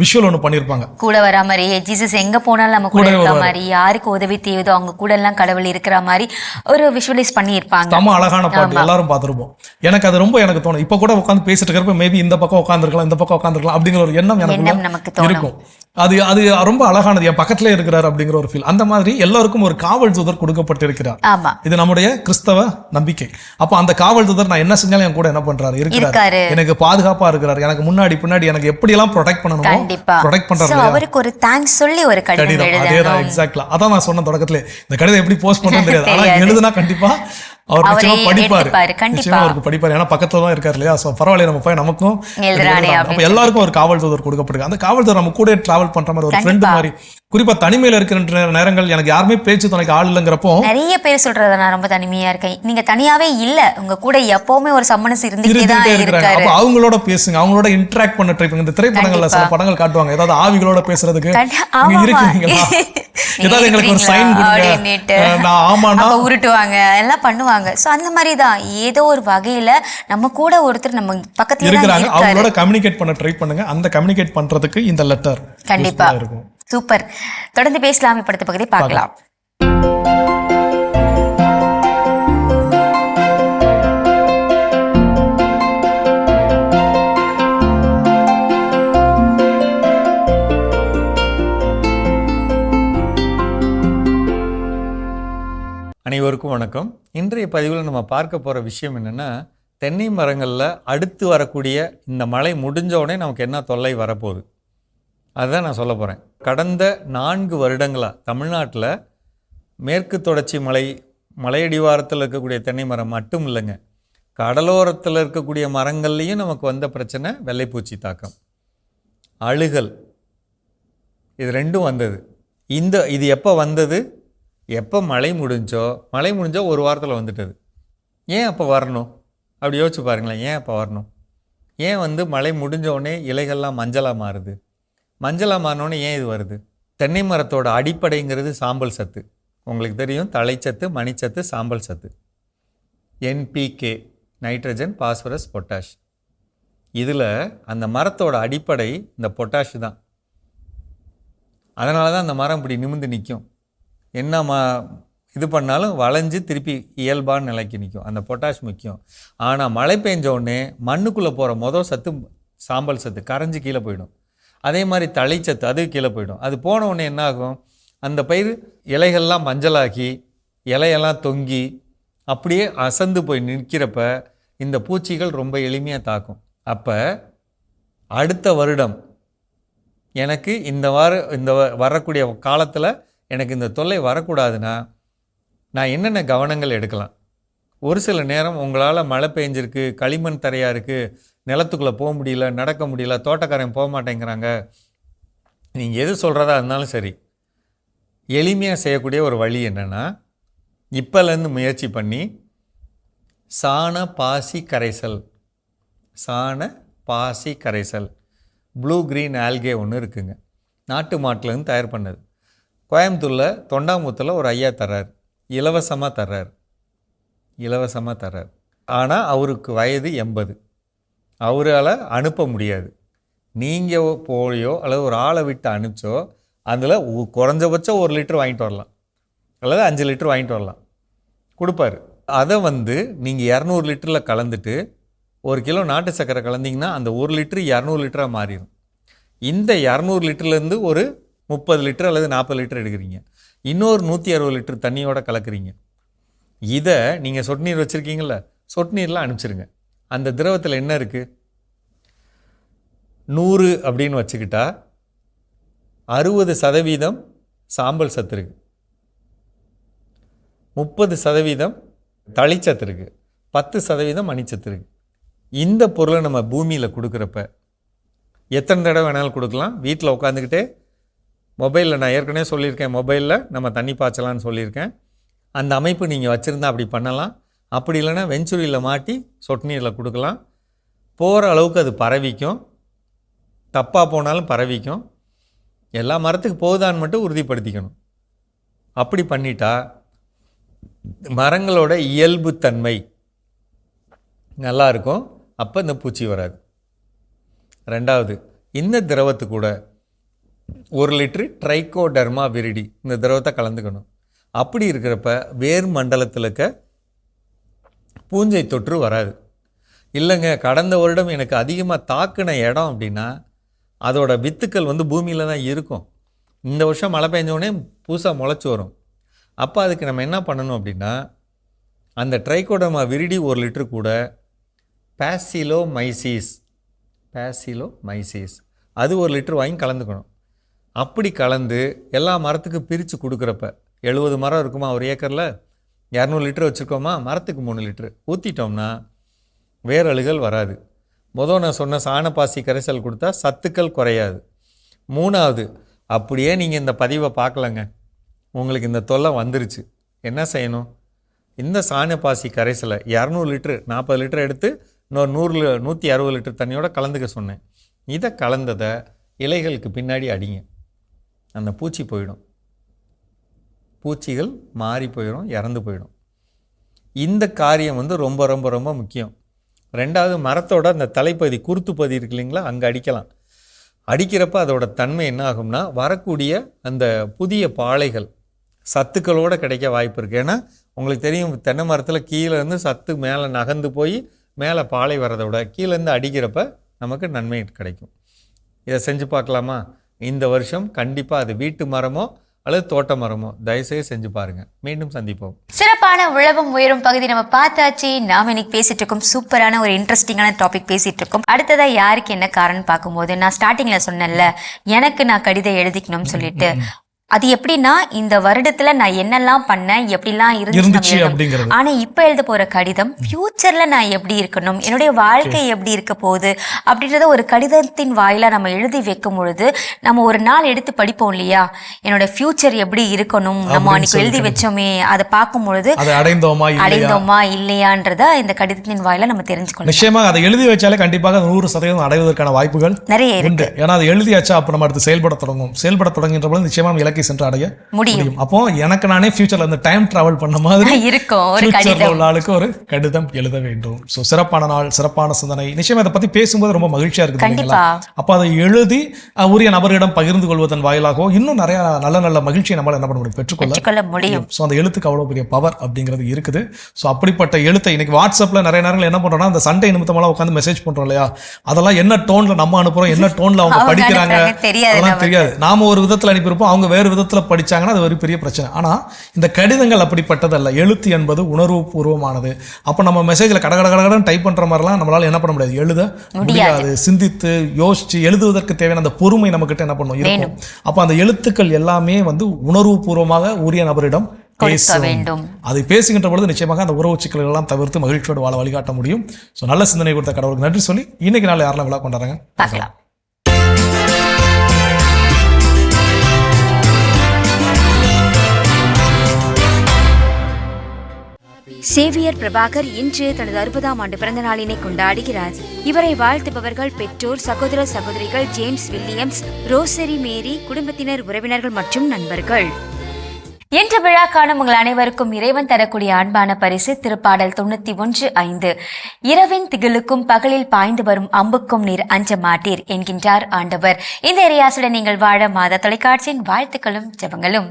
விஷுவல் ஒன்று பண்ணியிருப்பாங்க. கூட வரா மாதிரி, ஜீசஸ் எங்க போனாலும் நம்ம கூட இருக்கிற மாதிரி, யாருக்கு உதவி தேவையோ அவங்க கூட எல்லாம் கடவுள் இருக்கிற மாதிரி ஒரு விஷுவலைஸ் பண்ணியிருப்பாங்க. ரொம்ப அழகான பாட்டு, எல்லாரும் பார்த்துருப்போம். எனக்கு அது ரொம்ப எனக்கு தோணும். இப்ப கூட உட்காந்து பேசிட்டு இருக்கிறப்ப மேபி இந்த பக்கம் உட்காந்துருக்கலாம், இந்த பக்கம் உட்காந்துருக்கலாம் அப்படிங்கிற ஒரு எண்ணம் எனக்கு இருக்கும். அது அது ரொம்ப அழகானது. என் பக்கத்துல இருக்கிறார் அப்படிங்கிற ஒரு ஃபீல். அந்த மாதிரி எல்லாருக்கும் ஒரு காவல் தூதர் கொடுக்கப்பட்டிருக்கிறார். இது நம்முடைய கிறிஸ்தவ நம்பிக்கை. அப்ப அந்த காவல் தூதர் நான் என்ன செஞ்சாலும் என் கூட என்ன பண்றாரு, இருக்கிறாரு, எனக்கு பாதுகாப்பா இருக்கிறாரு, எனக்கு முன்னாடி பின்னாடி எனக்கு எப்படி எல்லாம் ப்ரொடெக்ட் பண்ணணுமோ ப்ரொடெக்ட் பண்றாரு. அவருக்கு ஒரு தேங்க்ஸ் சொல்லி ஒரு கடிதம் எழுதணும். அதேதான், எக்ஸாக்ட்லா. அதான் நான் சொன்ன தொடக்கத்திலே, இந்த கடிதம் எப்படி போஸ்ட் பண்றது தெரியாது, ஆனா எழுதுனா கண்டிப்பா அவர் நிச்சயமா படிப்பாரு. நிச்சயமா அவருக்கு படிப்பாரு, ஏன்னா பக்கத்துல தான் இருக்காரு இல்லையா. சோ பரவாயில்ல, நம்ம போய் நமக்கும் அப்ப எல்லாருக்கும் ஒரு காவல் தூதர் கொடுக்கப்பட்டிருக்கு. அந்த காவல் தூதர் நம்ம கூட டிராவல் பண்ற மாதிரி ஒரு ஃப்ரெண்ட் மாதிரி. குறிப்பா தனிமையில இருக்கிற நேரங்கள், எனக்கு யாருமே பேச்சு துணைக்கு ஆள் இல்லைங்கிறப்போ நிறைய பேர் சொல்றத நான் ரொம்ப தனிமையா இருக்கேன். நீங்க தனியாவே இல்ல, உங்க கூட எப்பவுமே ஒரு சம்மனஸ் இருந்துட்டே தான் இருக்காரு. அப்ப அவங்களோட பேசுங்க, அவங்களோட இன்டராக்ட் பண்ண ட்ரை பண்ணுங்க. இந்த திரைப்படங்கள்ல சில படங்கள் காட்டுவாங்க, ஏதாவது ஆவிகளோட பேசுறதுக்கு நீங்க இருக்கீங்களா, ஏதாவது எங்களுக்கு ஒரு சைன் கொடுங்க, நான் ஆமானா உருட்டுவாங்க, எல்லாம் பண்ணுவாங்க. சோ அந்த மாதிரி தான் ஏதோ ஒரு வகையில நம்ம கூட ஒருத்தர் நம்ம பக்கத்துல இருக்காங்க, அவங்களோட கம்யூனிகேட் பண்ண ட்ரை பண்ணுங்க. அந்த கம்யூனிகேட் பண்றதுக்கு இந்த லெட்டர் கண்டிப்பா இருக்கும். சூப்பர். தொடர்ந்து பேசலாம். இப்ப பகுதி பார்க்கலாம். அனைவருக்கும் வணக்கம். இன்றைய பதிவில் நம்ம பார்க்க போகிற விஷயம் என்னென்னா, தென்னை மரங்களில் அடுத்து வரக்கூடிய இந்த மழை முடிஞ்ச உடனே நமக்கு என்ன தொல்லை வரப்போகுது. அதுதான் நான் சொல்ல போகிறேன். கடந்த 4 வருடங்களாக தமிழ்நாட்டில் மேற்கு தொடர்ச்சி மலையடிவாரத்தில் இருக்கக்கூடிய தென்னை மரம் மட்டும் இல்லைங்க, கடலோரத்தில் இருக்கக்கூடிய மரங்கள்லேயும் நமக்கு வந்த பிரச்சனை வெள்ளைப்பூச்சி தாக்கம், அழுகல். இது 2ம் வந்தது. இது எப்போ வந்தது? எப்போ மழை முடிஞ்சோ ஒரு வாரத்தில் வந்துட்டது. ஏன் அப்போ வரணும்? அப்படி யோசிச்சு பாருங்களேன். ஏன் அப்போ வரணும்? ஏன் மழை முடிஞ்சோடனே இலைகள்லாம் மஞ்சளாக மாறுது? மஞ்சளாக மாறினோடனே ஏன் இது வருது? தென்னை மரத்தோட அடிப்படைங்கிறது சாம்பல் சத்து. உங்களுக்கு தெரியும், தழைச்சத்து, மணிச்சத்து, சாம்பல் சத்து. NPK, nitrogen, phosphorus, potash. இதில் அந்த மரத்தோட அடிப்படை இந்த பொட்டாஷ் தான். அதனால தான் அந்த மரம் இப்படி நிமிர்ந்து நிற்கும். என்ன இது பண்ணாலும் வளைஞ்சு திருப்பி இயல்பான நிலைக்கு நிற்கும். அந்த பொட்டாஷ் முக்கியம். ஆனால் மழை பெஞ்ச உடனே மண்ணுக்குள்ளே போகிற சத்து சாம்பல் சத்து கரைஞ்சி கீழே போயிடும். அதே மாதிரி தழைச்சத்து அது கீழே போயிடும். அது போன உடனே என்ன ஆகும்? அந்த பயிர் இலைகள்லாம் மஞ்சளாக்கி இலையெல்லாம் தொங்கி அப்படியே அசந்து போய் நிற்கிறப்ப இந்த பூச்சிகள் ரொம்ப எளிமையாக தாக்கும். அப்போ அடுத்த வருடம் எனக்கு இந்த வரக்கூடிய காலத்தில் எனக்கு இந்த தொல்லை வரக்கூடாதுன்னா நான் என்னென்ன கவனங்கள் எடுக்கலாம்? ஒரு சில நேரம் உங்களால் மழை பெஞ்சிருக்கு, களிமண் தரையாக இருக்குது, நிலத்துக்குள்ளே போக முடியல, நடக்க முடியல, தோட்டக்காரன் போக மாட்டேங்கிறாங்க, நீங்கள் எது சொல்கிறதா இருந்தாலும் சரி, எளிமையாக செய்யக்கூடிய ஒரு வழி என்னென்னா, இப்போலேருந்து முயற்சி பண்ணி சாண பாசி கரைசல் ப்ளூ க்ரீன் ஆல்கே ஒன்று இருக்குங்க, நாட்டு மாட்டிலேருந்து தயார் பண்ணது. கோயம்புத்தூரில் தொண்டாமுத்தில் ஒரு ஐயா தர்றார், இலவசமாக தர்றார். ஆனால் அவருக்கு வயது 80. அவரால் அனுப்ப முடியாது. நீங்கள் போயோ அல்லது ஒரு ஆளை விட்டு அனுப்பிச்சோ அதில் குறைஞ்சபட்சம் 1 லிட்டர் வாங்கிட்டு வரலாம், அல்லது 5 லிட்டர் வாங்கிட்டு வரலாம், கொடுப்பாரு. அதை நீங்கள் 200 லிட்டரில் கலந்துட்டு 1 கிலோ நாட்டு சர்க்கரை கலந்திங்கன்னா அந்த 1 லிட்டரு 200 லிட்டராக மாறிடும். இந்த 200 லிட்டர்லேருந்து ஒரு 30 லிட்டர் அல்லது 40 லிட்டர் எடுக்கிறீங்க, இன்னொரு 160 லிட்டர் தண்ணியோட கலக்குறீங்க. இதை நீங்கள் சொட்டு நீர் வச்சுருக்கீங்கள, சொட்டு நீரில் அனுப்பிச்சிருங்க. அந்த திரவத்தில் என்ன இருக்குது? 100 அப்படின்னு வச்சுக்கிட்டா 60% சாம்பல் சத்து இருக்குது, 30% தழைச்சத்து இருக்குது, 10% மணிச்சத்து இருக்குது. இந்த பொருளை நம்ம பூமியில் கொடுக்குறப்ப எத்தனை தடவை வேணாலும் கொடுக்கலாம். வீட்டில் உட்காந்துக்கிட்டே மொபைலில், நான் ஏற்கனவே சொல்லியிருக்கேன், மொபைலில் நம்ம தண்ணி பாய்ச்சலான்னு சொல்லியிருக்கேன். அந்த அமைப்பு நீங்கள் வச்சுருந்தா அப்படி பண்ணலாம். அப்படி இல்லைன்னா வெஞ்சுரியில் மாட்டி சொட்டு நீரில் கொடுக்கலாம். போகிற அளவுக்கு அது பரவிக்கும், தப்பாக போனாலும் பரவிக்கும். எல்லா மரத்துக்கு போகுதான்னு மட்டும் உறுதிப்படுத்திக்கணும். அப்படி பண்ணிட்டா மரங்களோட இயல்புத்தன்மை நல்லா இருக்கும். அப்போ இந்த பூச்சி வராது. 2வது, இந்த திரவத்து கூட 1 லிட்டரு ட்ரைகோடர்மா விரிடி இந்த திரவத்தை கலந்துக்கணும். அப்படி இருக்கிறப்ப வேர் மண்டலத்தில் இருக்க பூஞ்சை தொற்று வராது. இல்லைங்க, கடந்த வருடம் எனக்கு அதிகமாக தாக்கின இடம் அப்படின்னா அதோட வித்துக்கள் பூமியில் தான் இருக்கும். இந்த வருஷம் மழை பெஞ்சோடனே புதுசாக முளைச்சி வரும். அப்போ அதுக்கு நம்ம என்ன பண்ணணும் அப்படின்னா, அந்த ட்ரைகோடர்மா விரிடி 1 லிட்டரு கூட பேசிலோமைசிஸ் அது 1 லிட்டர் வாங்கி கலந்துக்கணும். அப்படி கலந்து எல்லா மரத்துக்கும் பிரித்து கொடுக்குறப்ப 70 மரம் இருக்குமா ஒரு ஏக்கரில், 200 லிட்டர் வச்சுருக்கோமா, மரத்துக்கு 3 லிட்டரு ஊற்றிட்டோம்னா வேரழுகல் வராது. நான் சொன்ன சாணப்பாசி கரைசல் கொடுத்தா சத்துக்கள் குறையாது. 3வது, அப்படியே நீங்கள் இந்த பதிவை பார்க்கலங்க, உங்களுக்கு இந்த தொல்லை வந்துருச்சு, என்ன செய்யணும்? இந்த சாணப்பாசி கரைசலை 200 லிட்டரு 40 லிட்டர் எடுத்து இன்னொரு 160 லிட்டர் தண்ணியோட கலந்துக்க சொன்னேன். இதை கலந்ததை இலைகளுக்கு பின்னாடி அடிங்க, அந்த பூச்சி போயிடும். பூச்சிகள் மாறி போயிடும், இறந்து போயிடும். இந்த காரியம் ரொம்ப ரொம்ப ரொம்ப முக்கியம். 2வது, மரத்தோட அந்த தலைப்பகுதி குருத்து பகுதி இருக்கு இல்லைங்களா, அங்கே அடிக்கலாம். அடிக்கிறப்ப அதோட தன்மை என்ன ஆகும்னா, வரக்கூடிய அந்த புதிய பாளைகள் சத்துக்களோடு கிடைக்க வாய்ப்பு இருக்குது. ஏன்னா உங்களுக்கு தெரியும், தென்னை மரத்தில் கீழேருந்து சத்து மேலே நகர்ந்து போய் மேலே பாலை வரதை விட கீழேருந்து அடிக்கிறப்ப நமக்கு நன்மை கிடைக்கும். இதை செஞ்சு பார்க்கலாமா? இந்த வருஷம் கண்டிப்பாக அது வீட்டு மரமோ அல்லது தோட்ட மரமோ தயவுசெய்து செஞ்சு பாருங்க. மீண்டும் சந்திப்போம். சிறப்பான உழவும் உயரும் பகுதி நம்ம பார்த்தாச்சு. நாம இன்னைக்கு பேசிட்டு இருக்கோம், சூப்பரான ஒரு இன்ட்ரெஸ்டிங்கான டாபிக் பேசிட்டு இருக்கோம். அடுத்ததா யாருக்கு என்ன காரணம் பார்க்கும்போது, நான் ஸ்டார்டிங்ல சொன்னேன்ல, எனக்கு நான் கடிதம் எழுதிக்கணும்னு சொல்லிட்டு, அது எப்படின்னா இந்த வருடத்துல நான் என்னெல்லாம் பண்ணேன், எப்படிலாம் இருந்துச்சு அப்படிங்கிறது. ஆனா இப்ப எழுத போற கடிதம் ஃபியூச்சர்ல நான் எப்படி இருக்கணும், என்னுடைய வாழ்க்கை எப்படி இருக்க போகுது அப்படின்றத ஒரு கடிதத்தின் வாயிலா நம்ம எழுதி வைக்கும் பொழுது நம்ம ஒரு நாள் எடுத்து படிப்போம் இல்லையா, என்னோட ஃபியூச்சர் எப்படி இருக்கணும், நம்ம அன்னைக்கு எழுதி வச்சோமே அதை பார்க்கும் பொழுது அடைந்தோமா இல்லையான்றத இந்த கடிதத்தின் வாயிலா நம்ம தெரிஞ்சுக்கணும். நிச்சயமாக அதை எழுதி வச்சாலே கண்டிப்பாக 100% அடைவதற்கான வாய்ப்புகள் நிறைய இருக்கு. ஏன்னா அதை எழுதியாச்சா அப்ப நம்ம அடுத்து செயல்பட தொடங்குகின்ற பொழுது நிச்சயமா நம்ம இலக்கை சென்று அடைய முடியும். அப்போ எனக்கு நானே ஃபியூச்சர்ல அந்த டைம் டிராவல் பண்ண மாதிரி இருக்கும் ஒரு கடிதம், ஆளுக்கு ஒரு கடிதம் எழுத வேண்டும். சோ சிறப்பான நாள், சிறப்பான சிந்தனை. நிச்சயமா இதை பத்தி பேசும்போது ரொம்ப மகிழ்ச்சியா இருக்கு. அப்ப அதை எழுதி உரிய நபர்களிடம் பகிர்ந்து கொள்வதன் வாயிலாக இன்னும் நிறைய நல்ல நல்ல மகிழ்ச்சியை நம்மளால என்ன பண்ண முடியும், பெற்றுக்கொள்ள முடியும். சோ அந்த எழுத்துக்கு அவ்வளவு பெரிய பவர் அப்படிங்கிறது இருக்குது. சோ அப்படிப்பட்ட எழுத்தை இன்னைக்கு வாட்ஸ்அப்ல நிறைய நேரங்கள் என்ன பண்றோம்னா, அந்த சண்டை நிமித்தமெல்லாம் உட்காந்து மெசேஜ் பண்றோம் இல்லையா, அதெல்லாம் என்ன டோன்ல நம்ம அனுப்புறோம், என்ன டோன்ல அவங்க படிக்கிறாங்க அதெல்லாம் தெரியாது. நாம ஒரு விதத்துல அனுப்பியிருப்போம், அவங்க வேறு விதத்துல படிச்சாங்கன்னா அது ஒரு பெரிய பிரச்சனை. ஆனா இந்த கடிதங்கள் அப்படிப்பட்டது அல்ல. எழுத்து என்பது உணர்வு பூர்வமானது. அப்ப நம்ம மெசேஜ்ல கடகடன்னு டைப் பண்ற மாதிரிலாம் நம்மளால என்ன பண்ண முடியாது, எழுத முடியாது. சிந்தித்து யோசிச்சு எழுதுவதற்கு தேவையான அந்த பொறுமை நம்ம கிட்ட என்ன பண்ணும் இருக்கும். அப்ப அந்த எழுத்துக்கள் எல்லாமே உணர்வு பூர்வமாக உரிய நபரிடம் பேச வேண்டும். அதை பேசுகின்ற பொழுது நிச்சயமாக அந்த உறவு சிக்கல்கள் எல்லாம் தவிர்த்து மகிழ்ச்சியோடு வாழ வழிகாட்ட முடியும். ஸோ நல்ல சிந்தனை கொடுத்த கடவுளுக்கு நன்றி சொல்லி இன்னைக்கு நாள் யாரெல்லாம் விழா கொண்டாடுறாங்க பார்க்கலாம். சேவியர் பிரபாகர் இன்று தனது 60ஆம் ஆண்டு பிறந்த நாளினை கொண்டாடுகிறார். இவரை வாழ்த்துபவர்கள் பெற்றோர், சகோதர சகோதரிகள், ஜேம்ஸ் வில்லியம்ஸ், ரோசரி மேரி, குடும்பத்தினர், உறவினர்கள் மற்றும் நண்பர்கள். இன்று விழா காணும் உங்கள் அனைவருக்கும் இறைவன் தரக்கூடிய அன்பான பரிசு திருப்பாடல் 91:5. இரவின் திகிலுக்கும் பகலில் பாய்ந்து வரும் அம்புக்கும் நீர் அஞ்ச மாட்டீர் என்கின்றார் ஆண்டவர். இந்த இறையாசுடன் நீங்கள் வாழ மாதா தொலைக்காட்சியின் வாழ்த்துக்களும் ஜெபங்களும்.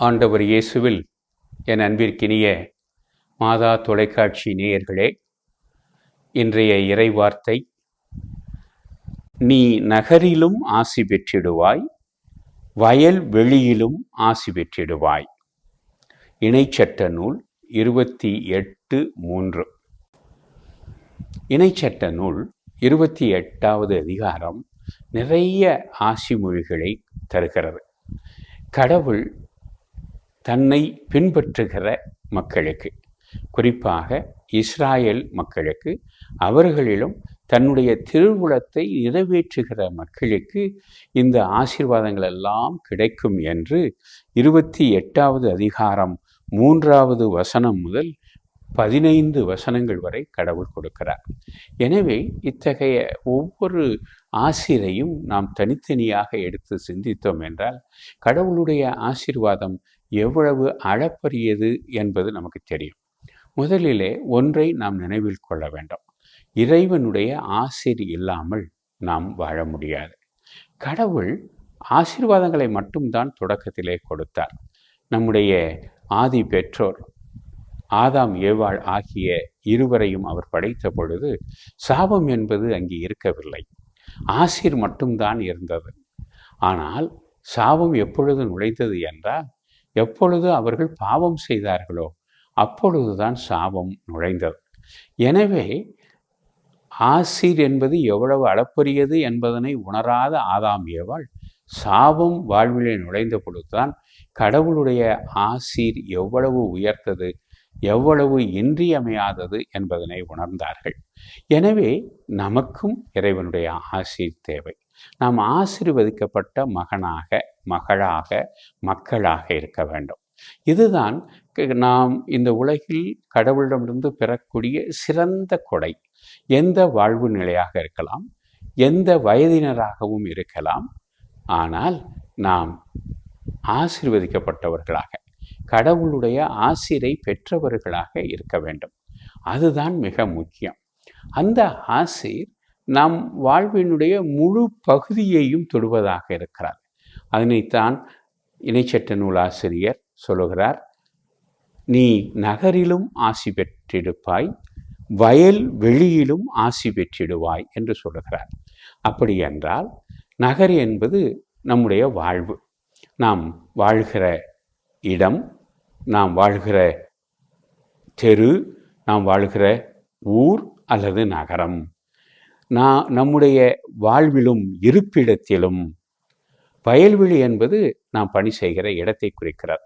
ஆண்டவர் இயேசுவில் என் அன்பிற்கினிய மாதா தொலைக்காட்சி நேயர்களே, இன்றைய இறைவார்த்தை, நீ நகரிலும் ஆசி பெற்றிடுவாய், வயல் வெளியிலும் ஆசி பெற்றிடுவாய். இணைச்சட்ட நூல் 28:3. இணைச்சட்ட நூல் 28வது அதிகாரம் நிறைய ஆசி மொழிகளை தருகிறது. கடவுள் தன்னை பின்பற்றுகிற மக்களுக்கு, குறிப்பாக இஸ்ராயேல் மக்களுக்கு, அவர்களிலும் தன்னுடைய திருவுளத்தை நிறைவேற்றுகிற மக்களுக்கு இந்த ஆசீர்வாதங்கள் எல்லாம் கிடைக்கும் என்று 28வது அதிகாரம் 3வது வசனம் முதல் 15 வசனங்கள் வரை கடவுள் கொடுக்கிறார். எனவே இத்தகைய ஒவ்வொரு ஆசிரையும் நாம் தனித்தனியாக எடுத்து சிந்தித்தோம் என்றால் கடவுளுடைய ஆசீர்வாதம் எவ்வளவு அளப்பரியது என்பது நமக்கு தெரியும். முதலிலே ஒன்றை நாம் நினைவில் கொள்ள வேண்டும். இறைவனுடைய ஆசீர் இல்லாமல் நாம் வாழ முடியாது. கடவுள் ஆசீர்வாதங்களை மட்டும்தான் தொடக்கத்திலே கொடுத்தார். நம்முடைய ஆதி பெற்றோர் ஆதாம் ஏவாள் ஆகிய இருவரையும் அவர் படைத்த பொழுது சாபம் என்பது அங்கே இருக்கவில்லை, ஆசீர் மட்டும்தான் இருந்தது. ஆனால் சாபம் எப்பொழுது நுழைந்தது என்றால், எப்பொழுது அவர்கள் பாவம் செய்தார்களோ அப்பொழுதுதான் சாபம் நுழைந்தது. எனவே ஆசீர் என்பது எவ்வளவு அளப்பரியது என்பதனை உணராத ஆதாம் ஏவாள் சாபம் வாழ்விலே நுழைந்த பொழுதுதான் கடவுளுடைய ஆசீர் எவ்வளவு உயர்ந்தது, எவ்வளவு இன்றியமையாதது என்பதனை உணர்ந்தார்கள். எனவே நமக்கும் இறைவனுடைய ஆசீர் தேவை. நாம் ஆசீர்வதிக்கப்பட்ட மகனாக, மகளாக, மக்களாக இருக்க வேண்டும். இதுதான் நாம் இந்த உலகில் கடவுளிடமிருந்து பெறக்கூடிய சிறந்த கொடை. எந்த வாழ்வு நிலையாக இருக்கலாம், எந்த வயதினராகவும் இருக்கலாம், ஆனால் நாம் ஆசீர்வதிக்கப்பட்டவர்களாக, கடவுளுடைய ஆசீரை பெற்றவர்களாக இருக்க வேண்டும். அதுதான் மிக முக்கியம். அந்த ஆசீர் நம் வாழ்வினுடைய முழு பகுதியையும் தொடுவதாக இருக்கிறார். அதனைத்தான் இணைச்சட்ட நூலாசிரியர் சொல்லுகிறார், நீ நகரிலும் ஆசி பெற்றிடுப்பாய், வயல் வெளியிலும் ஆசி பெற்றிடுவாய் என்று சொல்லுகிறார். அப்படி என்றால் நகர் என்பது நம்முடைய வாழ்வு, நாம் வாழ்கிற இடம், நாம் வாழ்கிற தெரு, நாம் வாழ்கிற ஊர் அல்லது நகரம். நம்முடைய வாழ்விலும் இருப்பிடத்திலும் வயல்வெளி என்பது நாம் பணி செய்கிற இடத்தை குறிக்கிறது.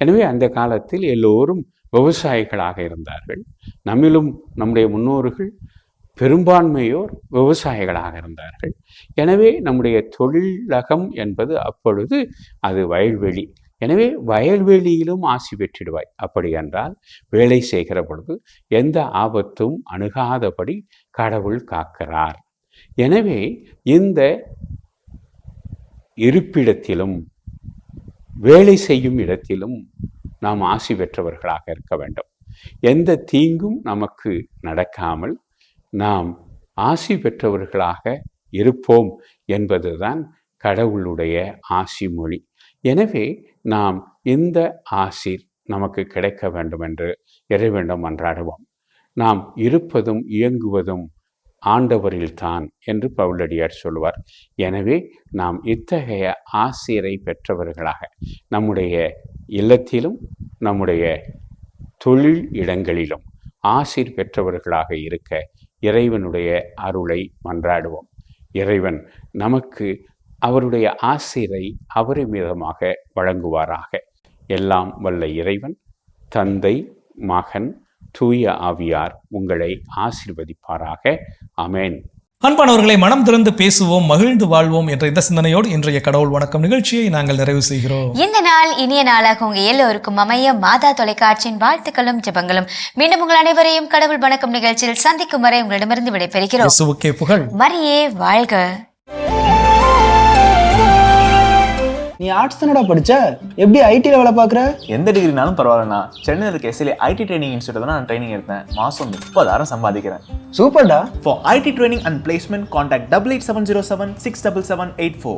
எனவே அந்த காலத்தில் எல்லோரும் விவசாயிகளாக இருந்தார்கள். நம்மிலும் நம்முடைய முன்னோர்கள் பெரும்பான்மையோர் விவசாயிகளாக இருந்தார்கள். எனவே நம்முடைய தொழிலகம் என்பது அப்பொழுது அது வயல்வெளி. எனவே வயல்வெளியிலும் ஆசி பெற்றிடுவாய். அப்படி என்றால் வேலை செய்கிற பொழுது எந்த ஆபத்தும் அணுகாதபடி கடவுள் காக்கிறார். எனவே இந்த இருப்பிடத்திலும் வேலை செய்யும் இடத்திலும் நாம் ஆசி பெற்றவர்களாக இருக்க வேண்டும். எந்த தீங்கும் நமக்கு நடக்காமல் நாம் ஆசி பெற்றவர்களாக இருப்போம் என்பதுதான் கடவுளுடைய ஆசி மொழி. எனவே நாம் இந்த ஆசீர் நமக்கு கிடைக்க வேண்டும் என்று இறைவனிடம் மன்றாடுவோம். நாம் இருப்பதும் இயங்குவதும் ஆண்டவரில்தான் என்று பவுலடியார் சொல்வார். எனவே நாம் இத்தகைய ஆசீரை பெற்றவர்களாக நம்முடைய இல்லத்திலும் நம்முடைய தொழில் இடங்களிலும் ஆசீர் பெற்றவர்களாக இருக்க இறைவனுடைய அருளை மன்றாடுவோம். இறைவன் நமக்கு அவருடைய ஆசீரை அபரிமிதமாக வழங்குவாராக. எல்லாம் வல்ல இறைவன், தந்தை, மகன், தூய ஆவியார் உங்களை ஆசீர்வதிப்பாராக. ஆமென். அன்பானவர்களை, மனம் திறந்து பேசுவோம், மகிழ்ந்து வாழ்வோம் என்ற இந்த சிந்தனையோடு இன்றைய கடவுள் வணக்கம் நிகழ்ச்சியை நாங்கள் நிறைவு செய்கிறோம். இந்த நாள் இனிய நாளாக உங்க எல்லோருக்கும் அமைய மாதா தொலைக்காட்சியின் வாழ்த்துக்களும் ஜெபங்களும். மீண்டும் உங்கள் அனைவரையும் கடவுள் வணக்கம் நிகழ்ச்சியில் சந்திக்கும் வரை உங்களிடமிருந்து விடைபெறுகிறோம். இயேசுவுக்கே புகழ். மரியே வாழ்க. நீ ஆர்ட்ஸ் தானடா படிச்ச, எப்படி ஐடில வேலை பார்க்குற? எந்த டிகிரினாலும் பரவாயில்லண்ணா. சென்னையில் இருக்க எஸ்எல்ஏ ஐடி ட்ரைனிங் இன்ஸ்டியூட் தான் நான் ட்ரைனிங் எடுத்தேன். மாதம் 30,000 சம்பாதிக்கிறேன். சூப்பர்டா. For IT training and placement, contact 8870767784.